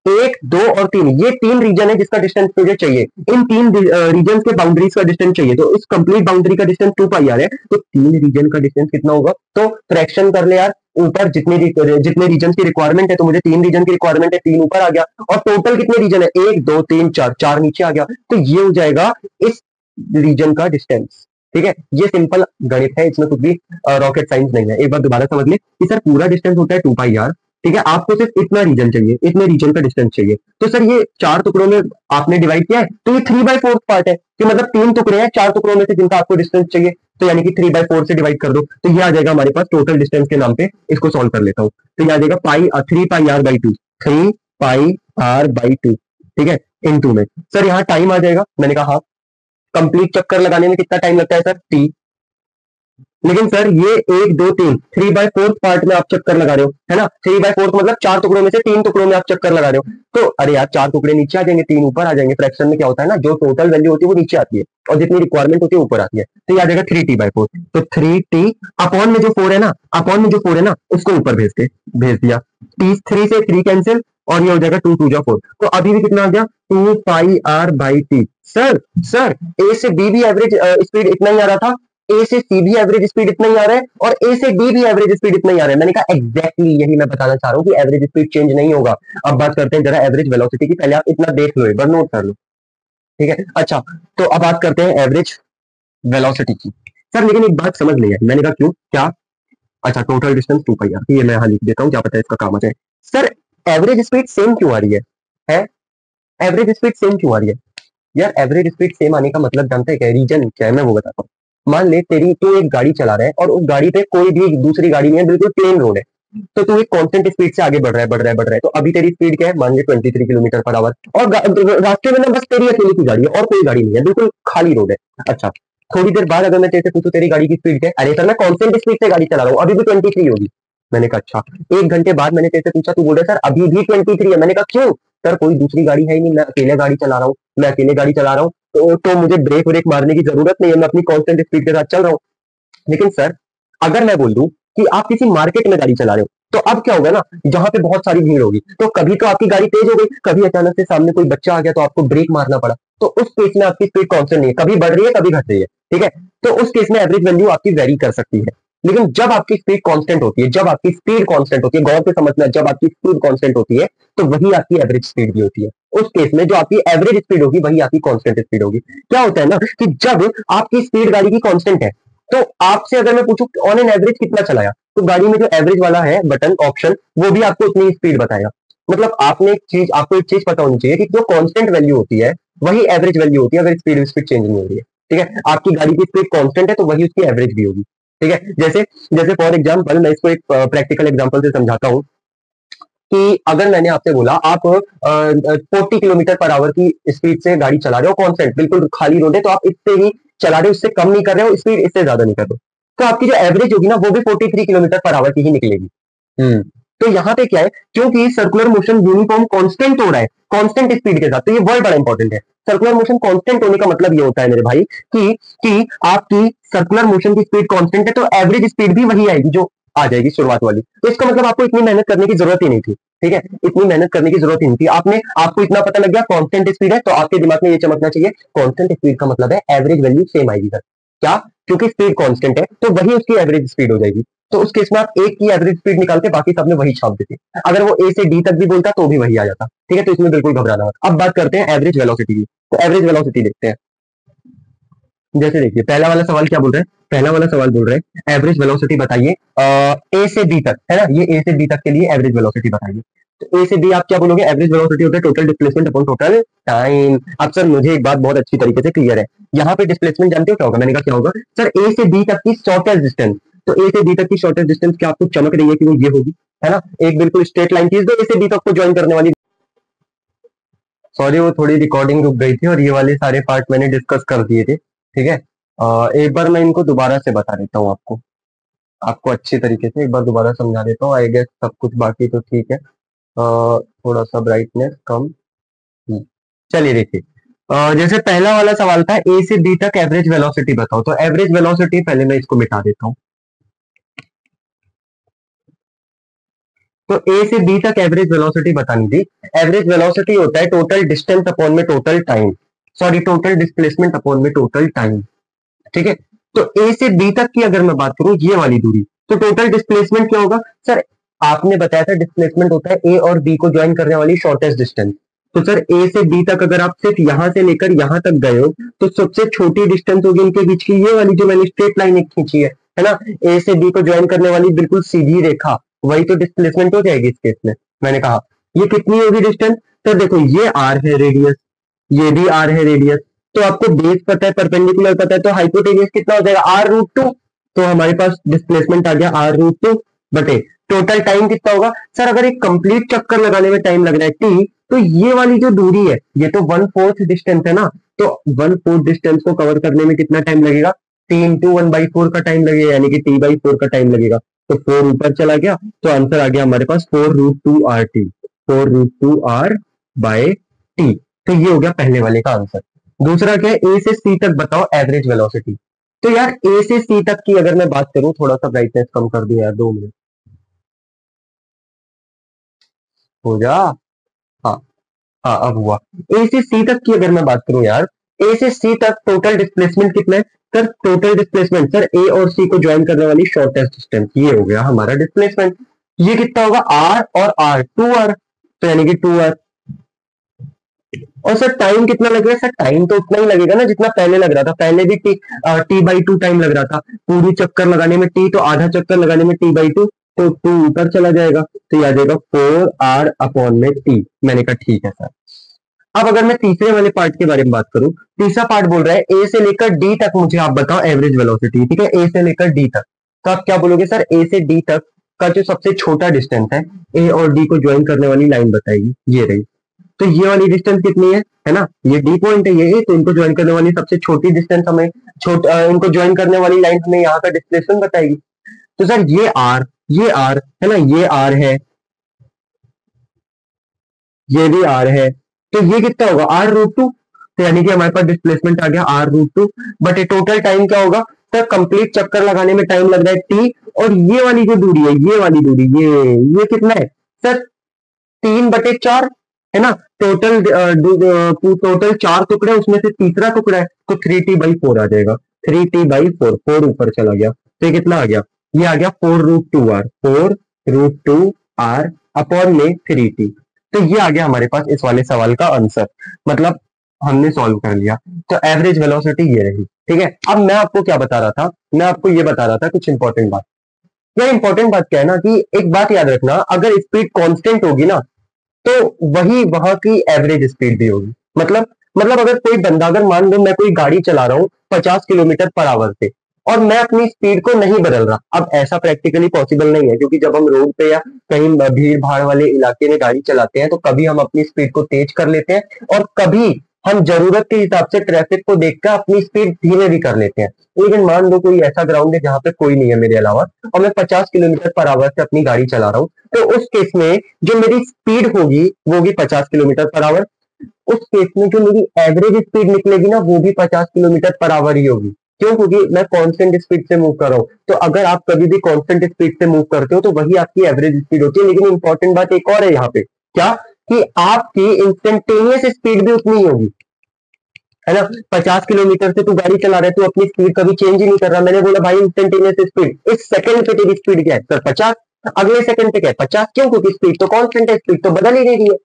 1, 2 और 3, ये 3 रीजन है जिसका डिस्टेंस मुझे चाहिए। इन 3 रीजन के बाउंड्रीज का डिस्टेंस चाहिए, तो इस कंप्लीट बाउंड्री का डिस्टेंस 2 पाई आर है, तो 3 रीजन का डिस्टेंस कितना होगा? तो फ्रैक्शन कर ले यार, ऊपर जितने रीजन की रिक्वायरमेंट है, तो मुझे 3 रीजन की रिक्वायरमेंट है, 3 ऊपर आ गया, और टोटल कितने रीजन है? 1, 2, 3, 4, 4 नीचे आ गया, तो ये हो जाएगा इस रीजन का डिस्टेंस। ठीक है, ये सिंपल गणित है, इसमें कुछ भी रॉकेट साइंस नहीं है। एक बार दोबारा समझ ले कि सर पूरा डिस्टेंस होता है 2 पाई आर, ठीक है, आपको सिर्फ इतना रीजन चाहिए, इतने रीजन का डिस्टेंस चाहिए। तो सर ये 4 टुकड़ों में आपने डिवाइड किया है, तो ये 3/4 पार्ट है, कि मतलब 3 टुकड़े हैं 4 टुकड़ों में से जिनका आपको डिस्टेंस चाहिए, तो यानी कि 3/4 से डिवाइड कर दो, तो ये आ जाएगा हमारे पास टोटल डिस्टेंस के नाम पे। इसको सॉल्व कर लेता हूँ, तो ये आ जाएगा 3 पाई आर/2, 3 पाई आर/2, ठीक है, इनटू में। सर यहाँ टाइम आ जाएगा, मैंने कहा हाँ, कंप्लीट चक्कर लगाने में कितना टाइम लगता है सर? टी। लेकिन सर ये 1, 2, 3 3/4 पार्ट में आप चक्कर लगा रहे हो, है ना। 3/4 मतलब 4 टुकड़ों में से 3 टुकड़ों में आप चक्कर लगा रहे हो, तो अरे यार 4 टुकड़े नीचे आ जाएंगे, 3 ऊपर आ जाएंगे। फ्रैक्शन में क्या होता है ना, जो टोटल वैल्यू होती है वो नीचे आती है, और जितनी रिक्वायरमेंट होती है ऊपर आती है, तो ये आ जाएगा 3t/4। तो 3t अपॉन में जो 4 है ना, अपॉन में जो 4 है ना, उसको ऊपर भेज दिया। 3 से 3 कैंसिल, और ये हो जाएगा 2 2 4। तो अभी भी कितना आ गया? 2 पाई आर/टी। सर ए से बी भी एवरेज स्पीड इतना ही आ रहा था, ए से सी भी एवरेज स्पीड इतना ही आ रहा है, और ए से डी भी एवरेज स्पीड इतना ही आ रहा है। मैंने कहा एग्जैक्टली यही मैं बताना चाह रहा हूँ कि एवरेज स्पीड चेंज नहीं होगा। अब बात करते हैं जरा एवरेज वेलोसिटी की, पहले आप इतना देख लो, एक बार नोट कर लो, ठीक है। अच्छा, तो अब बात करते हैं एवरेज वेलोसिटी की। सर लेकिन एक बात समझ नहीं आई, मैंने कहा क्यों, क्या? अच्छा, टोटल डिस्टेंस 2 पाई आर, ये मैं यहाँ लिख देता हूँ, क्या पता है इसका काम आ जाए। सर एवरेज स्पीड सेम क्यों आ रही है? एवरेज स्पीड सेम क्यों आ रही है यार? एवरेज स्पीड सेम आने का मतलब जानते हैं क्या? रीजन क्या है, मैं वो बताता हूँ। मान ले तू एक गाड़ी चला रहा है, और उस गाड़ी पे कोई भी दूसरी गाड़ी नहीं है, बिल्कुल प्लेन रोड है, तो तू एक कांस्टेंट स्पीड से आगे बढ़ रहा है। तो अभी तेरी स्पीड क्या है? मान ले 23 किलोमीटर पर आवर, और रास्ते में ना बस तेरी अकेली की गाड़ी है और कोई गाड़ी नहीं है, बिल्कुल खाली रोड है। अच्छा, थोड़ी देर बाद अगर मैं तेरे से पूछूं तेरी गाड़ी की स्पीड क्या है? अरे सर मैं कांस्टेंट स्पीड से गाड़ी चला रहा हूँ, अभी भी 23 होगी। मैंने कहा अच्छा। 1 घंटे बाद मैंने तेरे से पूछा, तू बोल रहा है सर अभी भी 23 है। मैंने कहा क्यों? सर कोई दूसरी गाड़ी है ही नहीं, मैं अकेले गाड़ी चला रहा हूँ, तो मुझे ब्रेक व्रेक मारने की जरूरत नहीं है, मैं अपनी कांस्टेंट स्पीड के साथ चल रहा हूँ। लेकिन सर अगर मैं बोल दूं कि आप किसी मार्केट में गाड़ी चला रहे हो, तो अब क्या होगा ना, जहां पे बहुत सारी भीड़ होगी, तो कभी तो आपकी गाड़ी तेज हो गई, कभी अचानक से सामने कोई बच्चा आ गया तो आपको ब्रेक मारना पड़ा, तो उस केस में आपकी स्पीड कांस्टेंट नहीं है, कभी बढ़ रही है कभी घट रही है, ठीक है। तो उस केस में एवरेज वैल्यू आपकी वेरी कर सकती है। लेकिन जब आपकी स्पीड कांस्टेंट होती है, गौर से समझना, जब आपकी स्पीड कांस्टेंट होती है, तो वही आपकी एवरेज स्पीड भी होती है। उस केस में जो आपकी एवरेज स्पीड होगी वही आपकी कांस्टेंट स्पीड होगी। क्या होता है ना कि जब आपकी स्पीड गाड़ी की कांस्टेंट है, तो आपसे अगर मैं पूछूं ऑन एन एवरेज कितना चलाया, तो गाड़ी में जो एवरेज वाला है बटन ऑप्शन, वो भी आपको उतनी स्पीड बताएगा। मतलब आपको एक चीज पता होनी चाहिए कि जो कांस्टेंट वैल्यू होती है वही एवरेज वैल्यू होती है, अगर स्पीड चेंज नहीं हो रही है, ठीक है। आपकी गाड़ी की स्पीड कांस्टेंट है तो वही उसकी एवरेज भी होगी, ठीक है। जैसे जैसे फॉर एग्जांपल मैं इसको एक प्रैक्टिकल एग्जांपल से समझाता हूँ कि अगर मैंने आपसे बोला आप 40 किलोमीटर पर आवर की स्पीड से गाड़ी चला रहे हो, कांस्टेंट बिल्कुल खाली रोड है, तो आप इससे ही चला रहे हो, इससे कम नहीं कर रहे हो, स्पीड इससे ज्यादा नहीं कर रहे हो, तो आपकी जो एवरेज होगी ना वो भी 43 किलोमीटर पर आवर की ही निकलेगी। तो यहाँ पे क्या है, क्योंकि सर्कुलर मोशन यूनिफॉर्म कांस्टेंट हो रहा है कांस्टेंट स्पीड के साथ, तो ये वर्ड बड़ा इंपॉर्टेंट है। सर्कुलर मोशन कांस्टेंट होने का मतलब ये होता है मेरे भाई कि आपकी सर्कुलर मोशन की स्पीड कांस्टेंट है, तो एवरेज स्पीड भी वही आएगी जो आ जाएगी शुरुआत वाली। तो इसका मतलब आपको इतनी मेहनत करने की जरूरत ही नहीं थी, ठीक है, इतनी मेहनत करने की जरूरत ही नहीं थी। आपको इतना पता लग गया कांस्टेंट स्पीड है, तो आपके दिमाग में ये चमकना चाहिए कांस्टेंट स्पीड का मतलब है एवरेज वैल्यू सेम आएगी सर। क्या? क्योंकि स्पीड कांस्टेंट है तो वही उसकी एवरेज स्पीड हो जाएगी। तो उस केस में आप एक की एवरेज स्पीड निकालते, बाकी सब में वही छाप देते। अगर वो ए से डी तक भी बोलता तो भी वही आ जाता, ठीक है। तो इसमें बिल्कुल घबराना मत। अब बात करते हैं एवरेज वेलोसिटी की। तो एवरेज वेलोसिटी देखते हैं। जैसे देखिए पहला वाला सवाल क्या बोल रहा है, पहला वाला सवाल बोल रहा है एवरेज वेलोसिटी बताइए ए से बी तक, है ना, ये ए से बी तक के लिए एवरेज वेलोसिटी बताइए। तो ए से बी आप क्या बोलोगे, एवरेज वेलोसिटी होता है total displacement upon total time. अब सर मुझे एक बात बहुत अच्छी तरीके से क्लियर है, यहाँ पे डिस्प्लेसमेंट जानते हो क्या होगा, मैंने कहा क्या होगा सर, ए से बी तक की शॉर्टेस्ट डिस्टेंस। तो ए से बी तक की शॉर्टेस्ट डिस्टेंस क्या आपको चमक रही है कि वो ये होगी, है ना, एक बिल्कुल स्ट्रेट लाइन खींच दो ए से बी तक को ज्वाइन करने वाली। सॉरी वो थोड़ी रिकॉर्डिंग रुक गई थी और ये वाले सारे पार्ट मैंने डिस्कस कर दिए थे, ठीक है। एक बार मैं इनको दोबारा से बता देता हूँ आपको आपको अच्छी तरीके से एक बार दोबारा समझा देता हूँ। आई गेस सब कुछ बाकी तो ठीक है। थोड़ा सा ब्राइटनेस कम। चलिए देखिए, जैसे पहला वाला सवाल था ए से बी तक एवरेज वेलोसिटी बताओ, तो एवरेज वेलोसिटी पहले मैं इसको मिटा देता हूँ। तो ए से बी तक एवरेज वेलोसिटी बतानी थी। एवरेज वेलोसिटी होता है टोटल डिस्टेंस अपॉन में total time, sorry total displacement upon में टोटल टाइम, ठीक है। तो ए से बी तक की अगर मैं बात करूं ये वाली दूरी, तो टोटल डिस्प्लेसमेंट क्या होगा सर, आपने बताया था डिस्प्लेसमेंट होता है ए और बी को ज्वाइन करने वाली शॉर्टेस्ट डिस्टेंस। तो सर ए से बी तक अगर आप सिर्फ यहां से लेकर यहां तक गए हो, तो सबसे छोटी डिस्टेंस होगी इनके बीच की ये वाली जो मैंने स्ट्रेट लाइन एक खींची है ना, ए से बी को ज्वाइन करने वाली बिल्कुल सीधी रेखा, वही तो डिस्प्लेसमेंट हो जाएगी इस केस में। मैंने कहा ये कितनी होगी डिस्टेंस, तो देखो ये आर है रेडियस, ये भी आर है रेडियस, तो आपको बेस पता है, परपेंडिकुलर पता है, तो हाइपोटेनियस कितना हो जाएगा आर रूट टू। तो हमारे पास डिस्प्लेसमेंट आ गया आर रूट टू बटे टोटल टाइम कितना होगा सर, अगर एक कंप्लीट चक्कर लगाने में टाइम लग रहा है टी, तो ये वाली जो दूरी है ये तो 1/4 डिस्टेंस है ना, तो 1/4 डिस्टेंस को कवर करने में कितना टाइम लगेगा, टी इंटू 1/4 का टाइम लगेगा, यानी कि t/4 का टाइम लगेगा। तो 4 ऊपर चला गया, तो आंसर आ गया हमारे पास 4√2 RT, 4√2R/T। तो ये हो गया पहले वाले का आंसर। दूसरा क्या है, ए से सी तक बताओ एवरेज वेलोसिटी। तो यार ए से सी तक की अगर मैं बात करूं, थोड़ा सा ब्राइटनेस कम कर दिया यार, 2 मिनट हो जा। हाँ हाँ अब हुआ। ए से सी तक की अगर मैं बात करूं यार, ए से सी तक टोटल डिस्प्लेसमेंट कितना है सर, टोटल डिस्प्लेसमेंट सर ए और सी को ज्वाइन करने वाली शॉर्टेस्ट डिस्टेंस, ये हो गया हमारा डिस्प्लेसमेंट। ये कितना होगा आर और आर 2R, तो यानी कि 2R। और सर टाइम कितना लगेगा सर, टाइम तो उतना ही लगेगा ना जितना पहले लग रहा था, पहले भी t/2 टाइम लग रहा था, पूरी चक्कर लगाने में t, तो आधा चक्कर लगाने में t/2, तो 2 ऊपर चला जाएगा, तो ये आ जाएगा 4R/t। मैंने कहा ठीक है सर। अब अगर मैं तीसरे वाले पार्ट के बारे में बात करूं, तीसरा पार्ट बोल रहा है ए से लेकर डी तक मुझे आप बताओ एवरेज वेलोसिटी, ठीक है, ए से लेकर डी तक। तो आप क्या बोलोगे सर, ए से डी तक का जो सबसे छोटा डिस्टेंस है, ए और डी को ज्वाइन करने वाली लाइन बताएगी, ये रही। तो ये वाली डिस्टेंस कितनी है ना, ये डी पॉइंट है ये, तो इनको ज्वाइन करने वाली सबसे छोटी डिस्टेंस हमें इनको ज्वाइन करने वाली लाइन हमें यहाँ का डिस्प्लेसमेंट बताएगी। तो सर ये आर है ना, ये आर है, ये भी आर है, तो ये कितना होगा R√2, तो यानी कि हमारे पास डिस्प्लेसमेंट आ गया R√2 बट टोटल टाइम क्या होगा सर, कंप्लीट चक्कर लगाने में टाइम लग रहा है t, और ये वाली जो दूरी है, ये वाली दूरी, ये कितना है सर, 3/4 है ना, टोटल 4 टुकड़े, उसमें से तीसरा टुकड़ा है, तो 3t/4 आ जाएगा, 3t/4, 4 ऊपर चला गया, तो ये कितना आ गया, ये आ गया 4√2R, 4√2R अपॉन में 3t। तो ये आ गया हमारे पास इस वाले सवाल का आंसर, मतलब हमने सॉल्व कर लिया। तो एवरेज वेलोसिटी ये रही, ठीक है। अब मैं आपको क्या बता रहा था, मैं आपको ये बता रहा था कुछ इंपॉर्टेंट बात। यह इंपॉर्टेंट बात क्या है ना, कि एक बात याद रखना, अगर स्पीड कांस्टेंट होगी ना, तो वही वहां की एवरेज स्पीड भी होगी। मतलब अगर कोई बंदा, अगर मान लो मैं कोई गाड़ी चला रहा हूँ 50 किलोमीटर पर आवर से, और मैं अपनी स्पीड को नहीं बदल रहा, अब ऐसा प्रैक्टिकली पॉसिबल नहीं है, क्योंकि जब हम रोड पे या कहीं भीड़ भाड़ वाले इलाके में गाड़ी चलाते हैं, तो कभी हम अपनी स्पीड को तेज कर लेते हैं और कभी हम जरूरत के हिसाब से ट्रैफिक को देखकर अपनी स्पीड धीमे भी कर लेते हैं। लेकिन मान लो कोई ऐसा ग्राउंड है जहां पे कोई नहीं है मेरे अलावा, और मैं 50 किलोमीटर पर आवर से अपनी गाड़ी चला रहा हूँ, तो उस केस में जो मेरी स्पीड होगी वो भी 50 किलोमीटर पर आवर। उस केस में जो मेरी एवरेज स्पीड निकलेगी ना, वो भी 50 किलोमीटर पर आवर ही होगी। क्यों? क्योंकि मैं कांस्टेंट स्पीड से मूव कर रहा हूँ। तो अगर आप कभी भी कांस्टेंट स्पीड से मूव करते हो तो वही आपकी एवरेज स्पीड होती है। लेकिन इंपॉर्टेंट बात एक और है यहाँ पे, क्या? कि आपकी इंस्टेंटेनियस स्पीड भी उतनी ही होगी, है ना। 50 किलोमीटर से तू गाड़ी चला रहा है, तू अपनी स्पीड कभी चेंज ही नहीं कर रहा। मैंने बोला भाई इंस्टेंटेनियस स्पीड, इस सेकंड पे तेरी स्पीड क्या है सर? 50। अगले सेकंड पे क्या है? 50। क्यों? क्योंकि स्पीड तो कांस्टेंट है, स्पीड तो बदल ही नहीं रही है।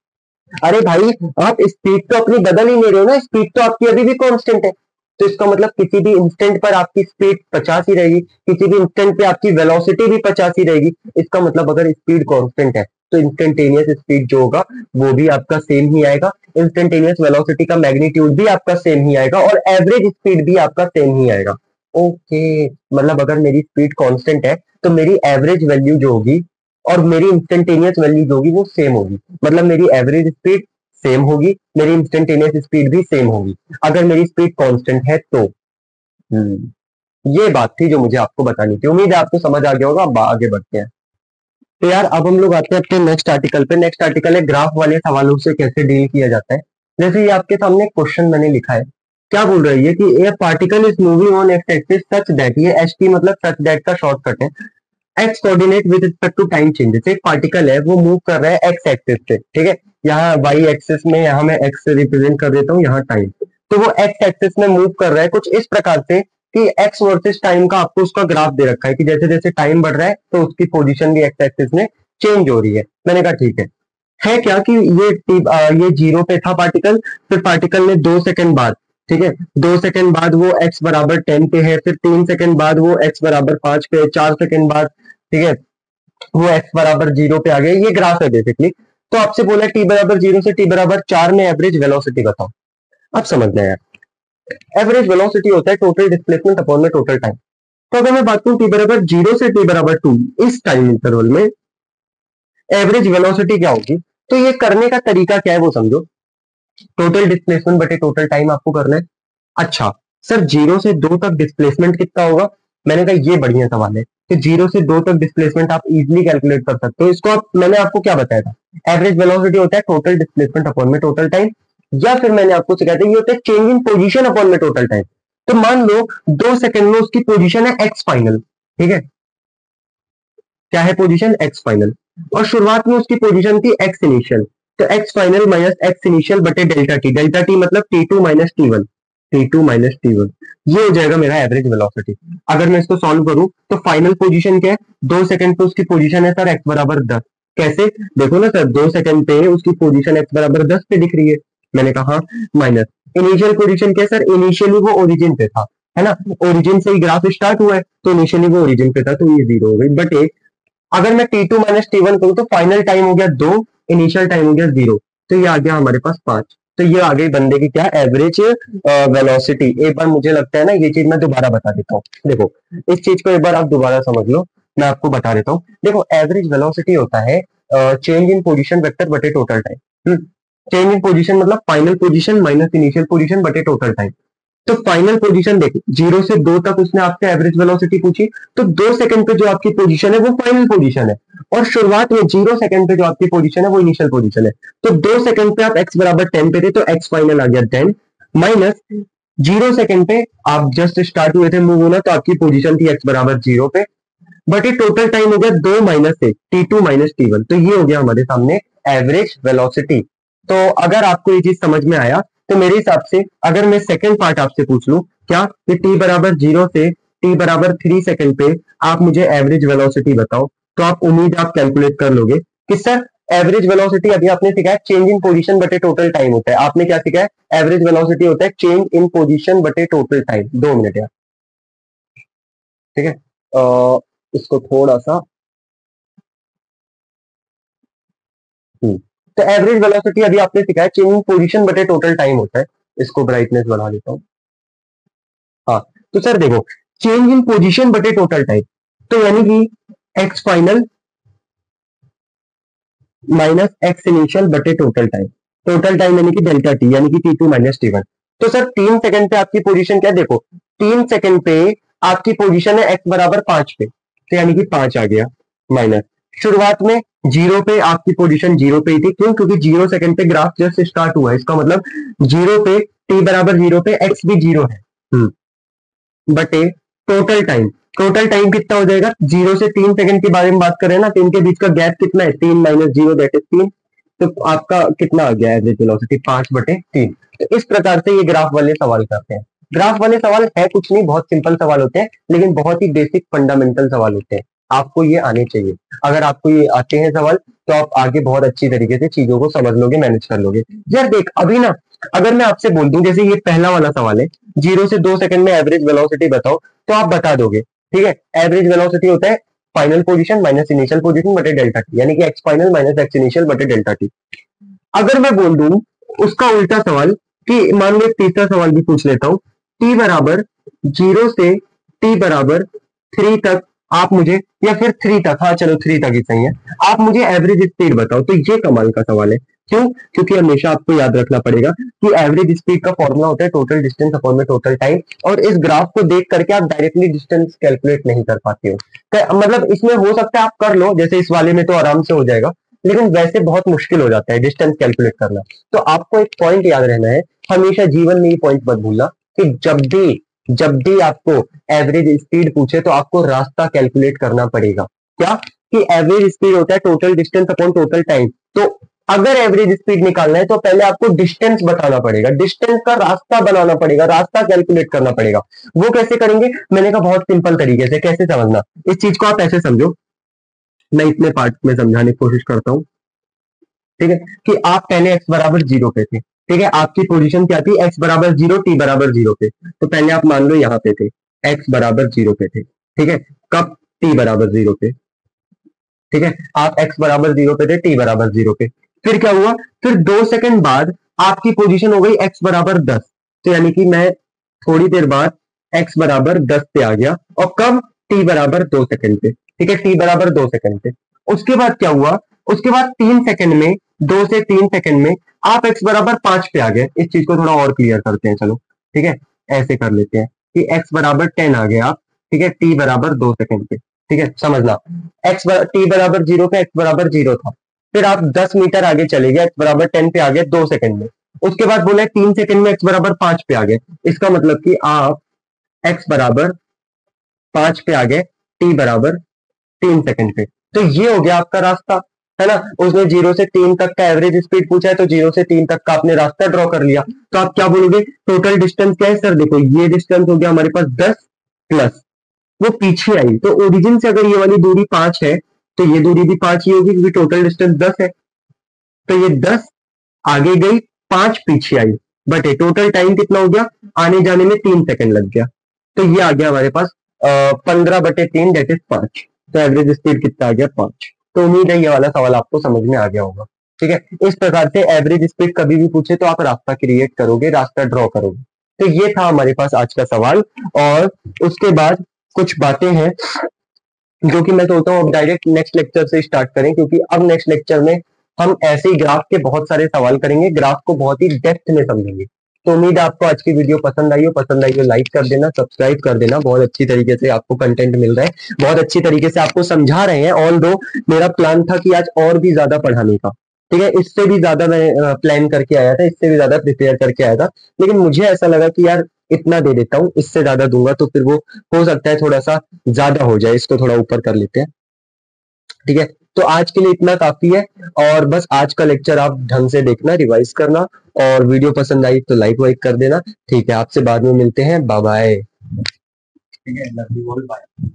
अरे भाई, आप स्पीड तो अपनी बदल ही नहीं रहे हो ना, स्पीड तो आपकी अभी भी कांस्टेंट है। तो इसका मतलब किसी भी इंस्टेंट पर आपकी स्पीड 50 ही रहेगी, किसी भी इंस्टेंट पे आपकी वेलोसिटी भी 50 ही रहेगी। इसका मतलब अगर स्पीड कांस्टेंट है तो इंस्टेंटेनियस स्पीड जो होगा वो भी आपका सेम ही आएगा, इंस्टेंटेनियस वेलोसिटी का मैग्नीट्यूड भी आपका सेम ही आएगा, और एवरेज स्पीड भी आपका सेम ही आएगा। ओके, मतलब अगर मेरी स्पीड कांस्टेंट है तो मेरी एवरेज वैल्यू जो होगी और मेरी इंस्टेंटेनियस वैल्यू जो होगी वो सेम होगी। मतलब मेरी एवरेज स्पीड सेम होगी, मेरी इंस्टेंटेनियस स्पीड भी सेम होगी, अगर मेरी स्पीड कांस्टेंट है तो। ये बात थी जो मुझे आपको बतानी थी। उम्मीद है आपको समझ आ गया होगा। अब आगे बढ़ते हैं। तो यार अब हम लोग आते हैं अपने नेक्स्ट आर्टिकल पे। नेक्स्ट आर्टिकल है ग्राफ वाले सवालों से कैसे डील किया जाता है। जैसे ये आपके सामने क्वेश्चन मैंने लिखा है, क्या बोल रही है कि a particle is moving on X axis such that, ये एच टी मतलब सच दैट का शॉर्टकट है, X coordinate with respect to time changes. एक पार्टिकल है वो मूव कर रहा है एक्स एक्सिस से, ठीक है। यहाँ वाई एक्सिस में यहाँ मैं एक्स से रिप्रेजेंट कर देता हूँ, यहाँ टाइम। तो वो एक्स एक्सिस में मूव कर रहा है कुछ इस प्रकार से कि एक्स वर्सेस टाइम का आपको उसका ग्राफ दे रखा है कि जैसे जैसे टाइम बढ़ रहा है तो उसकी पोजीशन भी एक्स एक्सिस में चेंज हो रही है। मैंने कहा ठीक है क्या कि ये जीरो पे था पार्टिकल, फिर पार्टिकल ने 2 सेकंड बाद, ठीक है, 2 सेकंड बाद वो x बराबर 10 पे है, फिर 3 सेकंड बाद वो x बराबर 5 पे है, 4 सेकंड बाद, ठीक है, वो x बराबर 0 पे आ गया। ये ग्राफ है बेसिकली। तो आपसे बोला t बराबर 0 से t बराबर 4 में एवरेज वेलोसिटी बताओ। अब समझना है, एवरेज वेलोसिटी होता है टोटल डिस्प्लेसमेंट अपॉन में टोटल टाइम। तो अगर मैं बात करूं t बराबर 0 से t बराबर 2, इस टाइम इंटरवल में एवरेज वेलोसिटी क्या होगी, तो ये करने का तरीका क्या है वो समझो। टोटल डिस्प्लेसमेंट बटे टोटल टाइम आपको करना है। अच्छा सर, 0 से 2 तक डिस्प्लेसमेंट कितना होगा? मैंने कहा ये बढ़िया सवाल है कि 0 से 2 तक डिस्प्लेसमेंट आप इजीली कैलकुलेट कर सकते हो। इसको मैंने आपको क्या बताया था, एवरेज वेलोसिटी होता है टोटल डिस्प्लेसमेंट अपॉन में टोटल टाइम, या फिर मैंने आपको सिखाया था ये होता है चेंज इन पोजीशन अपॉन में टोटल टाइम। तो मान लो 2 सेकंड में उसकी पोजीशन है एक्स फाइनल, ठीक है, क्या है पोजीशन? X final. और शुरुआत में उसकी पोजीशन थी एक्स इनिशियल। तो x final minus x initial बटे डेल्टा टी मतलब T2 minus T1, T2 minus T1, ये हो जाएगा मेरा एवरेज वेलोसिटी। अगर मैं इसको सॉल्व करूं तो फाइनल पोजीशन क्या है? 2 सेकंड पे उसकी पोजीशन है सर एक्स बराबर 10। कैसे? देखो ना सर, 2 सेकंड पे उसकी पोजीशन एक्स बराबर 10 पे दिख रही है। मैंने कहा हाँ, माइनस इनिशियल पोजीशन क्या है सर? इनिशियली वो ओरिजिन पे था, है ना, ओरिजिन से ही ग्राफ स्टार्ट हुआ है, तो इनिशियली वो ओरिजिन पे था, तो ये 0 हो गई। बट अगर मैं T2 माइनस T1 करूं तो फाइनल टाइम हो गया 2, इनिशियल टाइम हो गया 0, तो ये आ गया हमारे पास 5। तो ये आ गई बंदे की क्या? Average velocity. एक बार मुझे लगता है ना ये चीज मैं दोबारा बता देता हूँ। देखो, इस चीज को एक बार आप दोबारा समझ लो, मैं आपको बता देता हूँ। देखो, एवरेज वेलोसिटी होता है चेंज इन पोजीशन वेक्टर बटे total time. Change in position मतलब final position minus initial position बटे टोटल टाइम। तो फाइनल पोजीशन देखो, 0 से 2 तक उसने आपसे एवरेज वेलोसिटी पूछी, तो 2 सेकंड पे जो आपकी पोजीशन है वो फाइनल पोजीशन है, और शुरुआत में 0 सेकंड पे जो आपकी पोजीशन है वो इनिशियल पोजीशन है। तो 2 सेकंड पे आप x बराबर 10 पे थे, तो x फाइनल आ गया 10, माइनस 0 सेकंड पे आप जस्ट स्टार्ट हुए थे मूव होना, तो आपकी पोजीशन थी x बराबर 0 पे, बट ये टोटल टाइम हो गया 2 माइनस 1, T2 माइनस T1। तो ये हो गया हमारे सामने एवरेज वेलोसिटी। तो अगर आपको ये चीज समझ में आया तो मेरे हिसाब से अगर मैं सेकंड पार्ट आपसे पूछ लूं, क्या कि t बराबर 0 से t बराबर 3 सेकंड पे आप मुझे एवरेज वेलोसिटी बताओ, तो आप उम्मीद आप कैलकुलेट कर लोगे कि सर एवरेज वेलोसिटी अभी आपने सीखा है चेंज इन पोजीशन बटे टोटल टाइम होता है। आपने क्या सीखा है? एवरेज वेलोसिटी होता है चेंज इन पोजीशन बटे टोटल टाइम। 2 मिनट यार, ठीक है। इसको थोड़ा सा तो एवरेज वेलोसिटी अभी आपने सीखा है चेंज इन पोजीशन बटे टोटल टाइम होता है। इसको ब्राइटनेस बढ़ा देता हूँ। हाँ, तो सर देखो, चेंज इन पोजीशन बटे टोटल टाइम, तो यानी कि x final minus x initial बटे टोटल टाइम। टोटल टाइम यानी कि डेल्टा टी यानी कि T2 माइनस T1। तो सर 3 सेकंड पे आपकी पोजीशन क्या, देखो 3 सेकंड पे आपकी पोजीशन है x बराबर 5 पे, तो यानी कि 5 आ गया माइनस। शुरुआत में 0 पे आपकी पोजीशन 0 पे ही थी, क्यों, क्योंकि 0 सेकंड पे ग्राफ जस्ट स्टार्ट हुआ है, इसका मतलब 0 पे t बराबर 0 पे x भी 0 है। बटे टोटल टाइम, टोटल टाइम कितना हो जाएगा, 0 से 3 सेकंड के बारे में बात करें ना, तो इनके बीच का गैप कितना है, 3 माइनस 0 दैट इज 3। तो आपका कितना आ गया एवरेज वेलोसिटी, 5/3। तो इस प्रकार से ये ग्राफ वाले सवाल करते हैं। ग्राफ वाले सवाल है कुछ नहीं, बहुत सिंपल सवाल होते हैं, लेकिन बहुत ही बेसिक फंडामेंटल सवाल होते हैं, आपको ये आने चाहिए। अगर आपको ये आते हैं सवाल, तो आप आगे बहुत अच्छी तरीके से चीजों को समझ लोगे, मैनेज कर लोगे। यार देख अभी ना, अगर मैं आपसे बोल दूं, जैसे ये पहला वाला सवाल है, 0 से 2 सेकंड में एवरेज वेलोसिटी बताओ, तो आप बता दोगे, ठीक है। एवरेज वेलोसिटी होता है final position minus initial position बटे डेल्टा टी, यानी कि x final minus x initial बटे डेल्टा टी। अगर मैं बोल दूं उसका उल्टा सवाल, कि मान लो एक तीसरा सवाल भी पूछ लेता हूं, टी बराबर 0 से टी बराबर 3 तक आप मुझे, या फिर 3 तक, हाँ चलो 3 तक ही सही है, आप मुझे एवरेज स्पीड बताओ। तो ये कमाल का सवाल है, क्यों, क्योंकि हमेशा आपको याद रखना पड़ेगा कि एवरेज स्पीड का फॉर्मूला होता है टोटल डिस्टेंस अपॉन में टोटल टाइम, और इस ग्राफ को देख करके आप डायरेक्टली डिस्टेंस कैलकुलेट नहीं कर पाते हो। मतलब इसमें हो सकता है आप कर लो, जैसे इस वाले में तो आराम से हो जाएगा, लेकिन वैसे बहुत मुश्किल हो जाता है डिस्टेंस कैलकुलेट करना। तो आपको एक पॉइंट याद रहना है, हमेशा जीवन में ये पॉइंट मत भूलना, कि जब भी आपको एवरेज स्पीड पूछे, तो आपको रास्ता कैलकुलेट करना पड़ेगा। क्या, कि एवरेज स्पीड होता है total distance upon total time. तो अगर एवरेज स्पीड निकालना है, तो पहले आपको डिस्टेंस बताना पड़ेगा, डिस्टेंस का रास्ता बनाना पड़ेगा, रास्ता कैलकुलेट करना पड़ेगा। वो कैसे करेंगे, मैंने कहा बहुत सिंपल तरीके से। कैसे समझना, इस चीज को आप ऐसे समझो, मैं इतने पार्ट में समझाने की कोशिश करता हूं, ठीक है। कि आप पहले x बराबर 0 पे थे, ठीक है, आपकी पोजीशन क्या थी, x बराबर 0 t बराबर 0 पे। तो पहले आप मान लो यहाँ पे थे, x बराबर 0 पे थे, ठीक है। कब, t बराबर 0 पे, ठीक है। आप x बराबर 0 पे थे, t बराबर 0 पे। फिर क्या हुआ, फिर 2 सेकंड बाद आपकी पोजीशन हो गई x बराबर 10। तो यानी कि मैं थोड़ी देर बाद x बराबर 10 पे आ गया, और कब, t बराबर 2 सेकंड पे, ठीक है, t बराबर 2 सेकंड पे। उसके बाद क्या हुआ, उसके बाद 3 सेकंड में, 2 से 3 सेकंड में आप x बराबर 5 पे आ गए। इस चीज को थोड़ा और क्लियर करते हैं, चलो ठीक है, ऐसे कर लेते हैं कि x बराबर 10 आ गए आप, ठीक है, t बराबर 2 सेकंड पे, ठीक है, समझना। t बराबर 0 पे x बराबर 0 था, फिर आप 10 मीटर आगे चले गए, x बराबर 10 पे आ गए 2 सेकंड में। उसके बाद बोले 3 सेकंड में x बराबर 5 पे आ गए, इसका मतलब कि आप x बराबर 5 पे आ गए, t बराबर 3 सेकंड पे। तो ये हो गया आपका रास्ता, है ना। उसने 0 से 3 तक का एवरेज स्पीड पूछा है, तो 0 से 3 तक का आपने रास्ता ड्रॉ कर लिया। तो आप क्या बोलोगे, टोटल डिस्टेंस क्या है, सर देखो ये डिस्टेंस हो गया हमारे पास 10 प्लस वो पीछे आई, तो ओरिजिन से अगर ये वाली दूरी 5 है, तो ये दूरी भी 5 ही होगी, क्योंकि टोटल डिस्टेंस 10 है। तो ये 10 आगे गई, 5 पीछे आई, बट ये टोटल टाइम कितना हो गया, आने जाने में 3 सेकंड लग गया। तो ये आ गया हमारे पास 15/3 दैट इज 5। तो एवरेज स्पीड कितना आ गया, 5। तो उम्मीद है ये वाला सवाल आपको समझ में आ गया होगा, ठीक है। इस प्रकार से एवरेज स्पीड कभी भी पूछे, तो आप रास्ता क्रिएट करोगे, रास्ता ड्रॉ करोगे। तो ये था हमारे पास आज का सवाल, और उसके बाद कुछ बातें हैं जो कि मैं सोचता हूँ अब डायरेक्ट नेक्स्ट लेक्चर से स्टार्ट करें, क्योंकि अब नेक्स्ट लेक्चर में हम ऐसे ही ग्राफ के बहुत सारे सवाल करेंगे, ग्राफ को बहुत ही डेप्थ में समझेंगे। तो उम्मीद है आपको आज की वीडियो पसंद आई हो, पसंद आई हो लाइक कर देना, सब्सक्राइब कर देना। बहुत अच्छी तरीके से आपको कंटेंट मिल रहा है, बहुत अच्छी तरीके से आपको समझा रहे हैं। ऑल दो मेरा प्लान था कि आज और भी ज्यादा पढ़ाने का, ठीक है, इससे भी ज्यादा मैं प्लान करके आया था, इससे भी ज्यादा प्रिपेयर करके आया था, लेकिन मुझे ऐसा लगा कि यार इतना दे देता हूँ, इससे ज्यादा दूंगा तो फिर वो हो सकता है थोड़ा सा ज्यादा हो जाए, इसको थोड़ा ऊपर कर लेते हैं, ठीक है। तो आज के लिए इतना काफी है, और बस आज का लेक्चर आप ढंग से देखना, रिवाइज करना, और वीडियो पसंद आई तो लाइक वाइक कर देना, ठीक है। आपसे बाद में मिलते हैं, बाय बाय, ठीक है, लव यू ऑल, बाय।